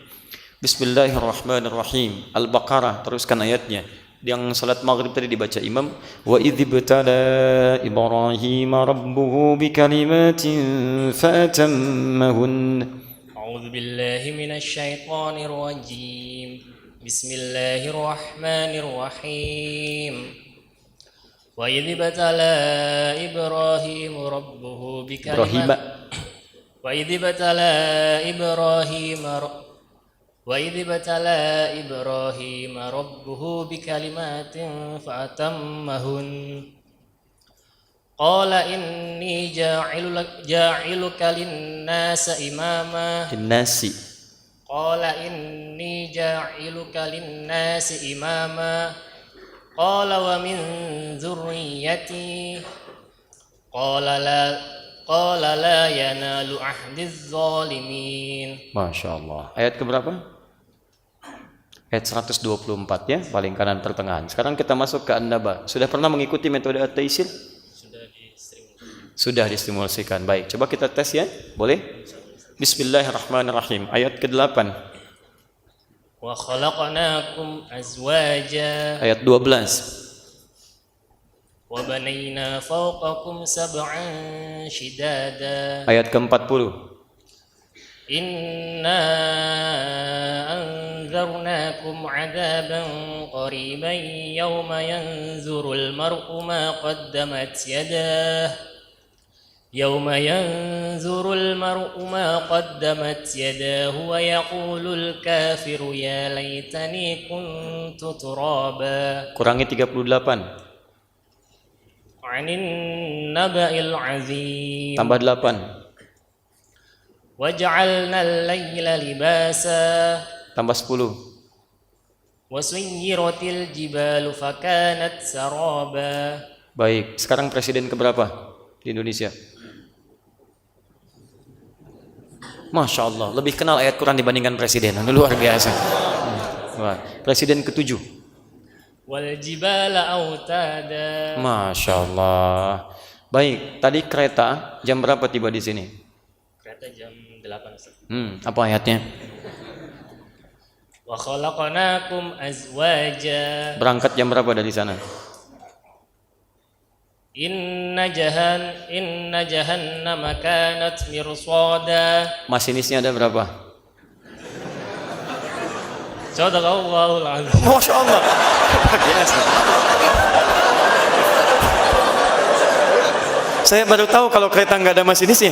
Bismillahirrahmanirrahim. Al-Baqarah, teruskan ayatnya. Yang salat maghrib tadi dibaca imam, wa idzibtala Ibrahim rabbuhu bikalimatin fatammahun.
A'udzu billahi minasy syaithanir rajim. Bismillahirrahmanirrahim. Wa idzibtala Ibrahim rabbuhu bikalimatin وإذ ابتلى إبراهيم ربه بكلمات فأتمهن قال إني جاعلك للناس إماما قال ومن ذريتي قال لا ينال عهد الظالمين.
Masya Allah. Ayat keberapa? Ayat 124 ya, paling kanan pertengahan. Sekarang kita masuk ke An-Naba. Sudah pernah mengikuti metode At-Taisir? Sudah distimulasikan. Baik, coba kita tes ya. Boleh? Bismillahirrahmanirrahim. Ayat ke-8.
Wa khalaqnakum azwaja.
Ayat 12.
Wa banayna fawqakum sab'an shidada.
Ayat ke-40.
Inna anzarnakum 'adaban qariban yawma yanzurul mar'u ma qaddamat yadahu wa yaqulul kafiru ya laitani kuntu turaba.
Kurangi 38.
'Anin naba'il 'azim.
Tambah 8.
وَجَعَلْنَا اللَّيْلَ لِبَاسًا.
Tambah 10.
وَسُيِّرَتِ الْجِبَالُ فَكَانَتْ سَرَابًا.
Baik, sekarang presiden keberapa di Indonesia? Masya Allah, lebih kenal ayat Quran dibandingkan presiden. Luar biasa. Presiden ke-7.
وَالْجِبَالَ أَوْتَادًا.
Masya Allah. Baik, tadi kereta jam berapa tiba di sini?
Kereta jam 8 Ustaz.
Apa ayatnya?
Wa khalaqnakum azwaja.
Berangkat jam berapa dari sana?
Inna jahannama kanat mirsada.
Masinisnya ada berapa?
Sadaqallahul azim.
Masya Allah. Biasa. Saya baru tahu kalau kereta nggak ada masinisnya.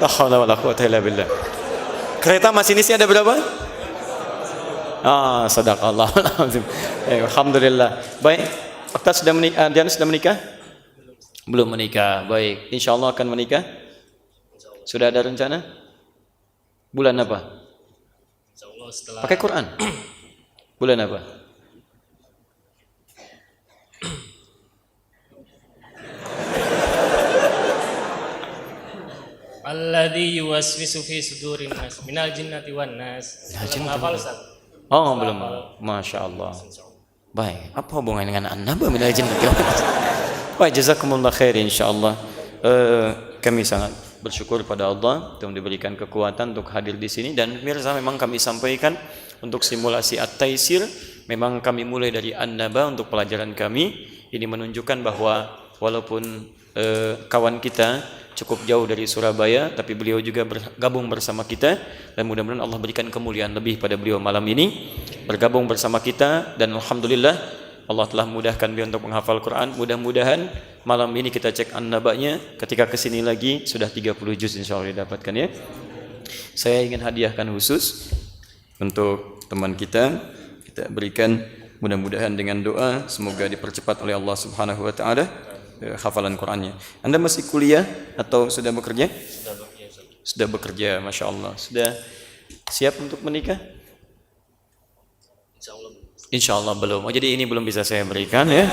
La haula wala quwwata illa billah. Kereta masinisnya ada berapa? Sadaqallahul azim. Alhamdulillah. Baik. Okta sudah menikah? Diana sudah menikah? Belum menikah. Baik. Insyaallah akan menikah? Sudah ada rencana? Bulan apa?
Insyaallah setelah
Pakai Quran. Bulan apa?
Alladzi yuwaswisu fi sudurin nas minal jinnati wan nas. Hafal Ustaz?
Oh, belum. Masya Allah. Baik, apa hubungannya dengan an-naba minal jinnati wan nas? Baik, jazakumullah khair insyaallah. Kami sangat bersyukur pada Allah telah diberikan kekuatan untuk hadir di sini, dan pemirsa memang kami sampaikan untuk simulasi At-Taisir memang kami mulai dari An-Naba untuk pelajaran kami. Ini menunjukkan bahwa walaupun kawan kita cukup jauh dari Surabaya, tapi beliau juga bergabung bersama kita, dan mudah-mudahan Allah berikan kemuliaan lebih pada beliau malam ini bergabung bersama kita, dan alhamdulillah Allah telah memudahkan beliau untuk menghafal Quran. Mudah-mudahan malam ini kita cek An-Naba'nya, ketika kesini lagi sudah 30 juz insyaallah didapatkan ya. Saya ingin hadiahkan khusus untuk teman kita berikan, mudah-mudahan dengan doa semoga dipercepat oleh Allah Subhanahu wa taala hafalan Qurannya. Anda masih kuliah atau sudah bekerja? Sudah bekerja, Masya Allah. Sudah siap untuk menikah?
Insyaallah.
Insya Allah belum. Oh, jadi ini belum bisa saya berikan ya.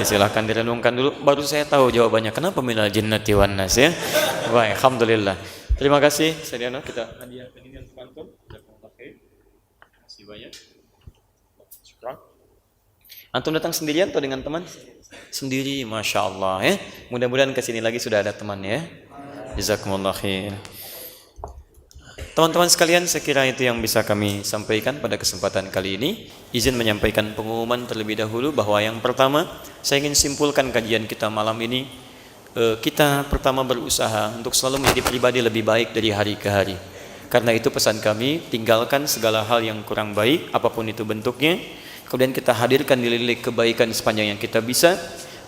Silahkan direnungkan dulu. Baru saya tahu jawabannya. Kenapa minal jinnati wan nas ya? Baik, alhamdulillah. Terima kasih. Sediano kita hadiahkan ini untuk antum. Terima kasih banyak. Syukran. Antum datang sendirian atau dengan teman? Sendiri, masya Allah ya. Mudah-mudahan kesini lagi sudah ada teman ya. Jazakumullah khair. Teman-teman sekalian, saya kira itu yang bisa kami sampaikan pada kesempatan kali ini. Izin menyampaikan pengumuman terlebih dahulu bahwa yang pertama, saya ingin simpulkan kajian kita malam ini. Kita pertama berusaha untuk selalu menjadi pribadi lebih baik dari hari ke hari. Karena itu pesan kami, tinggalkan segala hal yang kurang baik, apapun itu bentuknya. Kemudian kita hadirkan nilai-nilai kebaikan sepanjang yang kita bisa.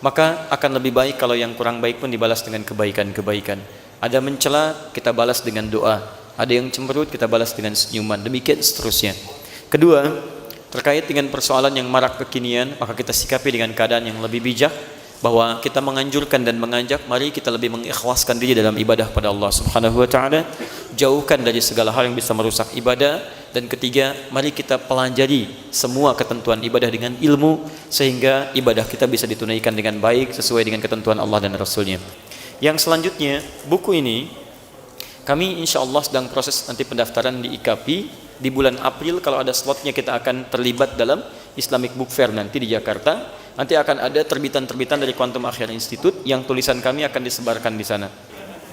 Maka akan lebih baik kalau yang kurang baik pun dibalas dengan kebaikan-kebaikan. Ada mencela, kita balas dengan doa. Ada yang cemberut, kita balas dengan senyuman. Demikian seterusnya. Kedua, terkait dengan persoalan yang marak kekinian, maka kita sikapi dengan keadaan yang lebih bijak, bahwa kita menganjurkan dan mengajak, mari kita lebih mengikhlaskan diri dalam ibadah pada Allah Subhanahu wa taala, jauhkan dari segala hal yang bisa merusak ibadah. Dan ketiga, mari kita pelajari semua ketentuan ibadah dengan ilmu, sehingga ibadah kita bisa ditunaikan dengan baik sesuai dengan ketentuan Allah dan Rasulnya. Yang selanjutnya, buku ini kami insya Allah sedang proses nanti pendaftaran di IKP. Di bulan April kalau ada slotnya kita akan terlibat dalam Islamic Book Fair nanti di Jakarta. Nanti akan ada terbitan-terbitan dari Quantum Akhir Institute yang tulisan kami akan disebarkan di sana.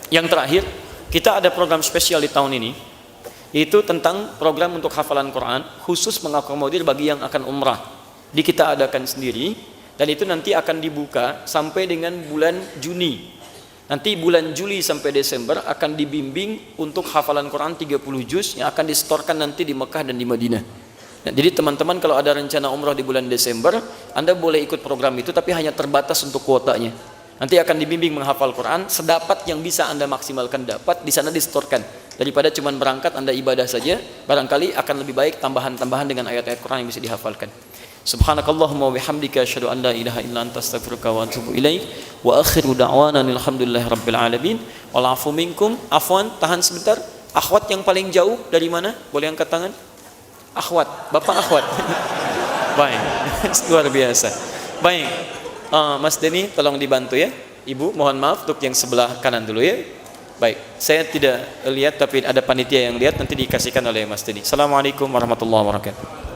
Yang terakhir, kita ada program spesial di tahun ini, yaitu tentang program untuk hafalan Quran khusus mengakomodir bagi yang akan umrah. Kita adakan sendiri dan itu nanti akan dibuka sampai dengan bulan Juni. Nanti bulan Juli sampai Desember akan dibimbing untuk hafalan Quran 30 juz yang akan disetorkan nanti di Mekah dan di Madinah. Nah, jadi teman-teman kalau ada rencana umrah di bulan Desember, Anda boleh ikut program itu tapi hanya terbatas untuk kuotanya. Nanti akan dibimbing menghafal Quran, sedapat yang bisa Anda maksimalkan dapat, di sana disetorkan. Daripada cuma berangkat Anda ibadah saja, barangkali akan lebih baik tambahan-tambahan dengan ayat-ayat Quran yang bisa dihafalkan. Subhanakallahumma wa bihamdika asyhadu an la ilaha illa anta astaghfiruka wa atubu ilaik wa akhiru da'wana alhamdulillahi rabbil alamin wal afu minkum. Afwan, tahan sebentar. Akhwat yang paling jauh dari mana? Boleh angkat tangan? Akhwat, Bapak akhwat. Baik, luar biasa. Baik, Mas Denny tolong dibantu ya. Ibu, mohon maaf untuk yang sebelah kanan dulu ya. Baik, saya tidak lihat tapi ada panitia yang lihat, nanti dikasihkan oleh Mas Denny. Assalamualaikum warahmatullahi wabarakatuh.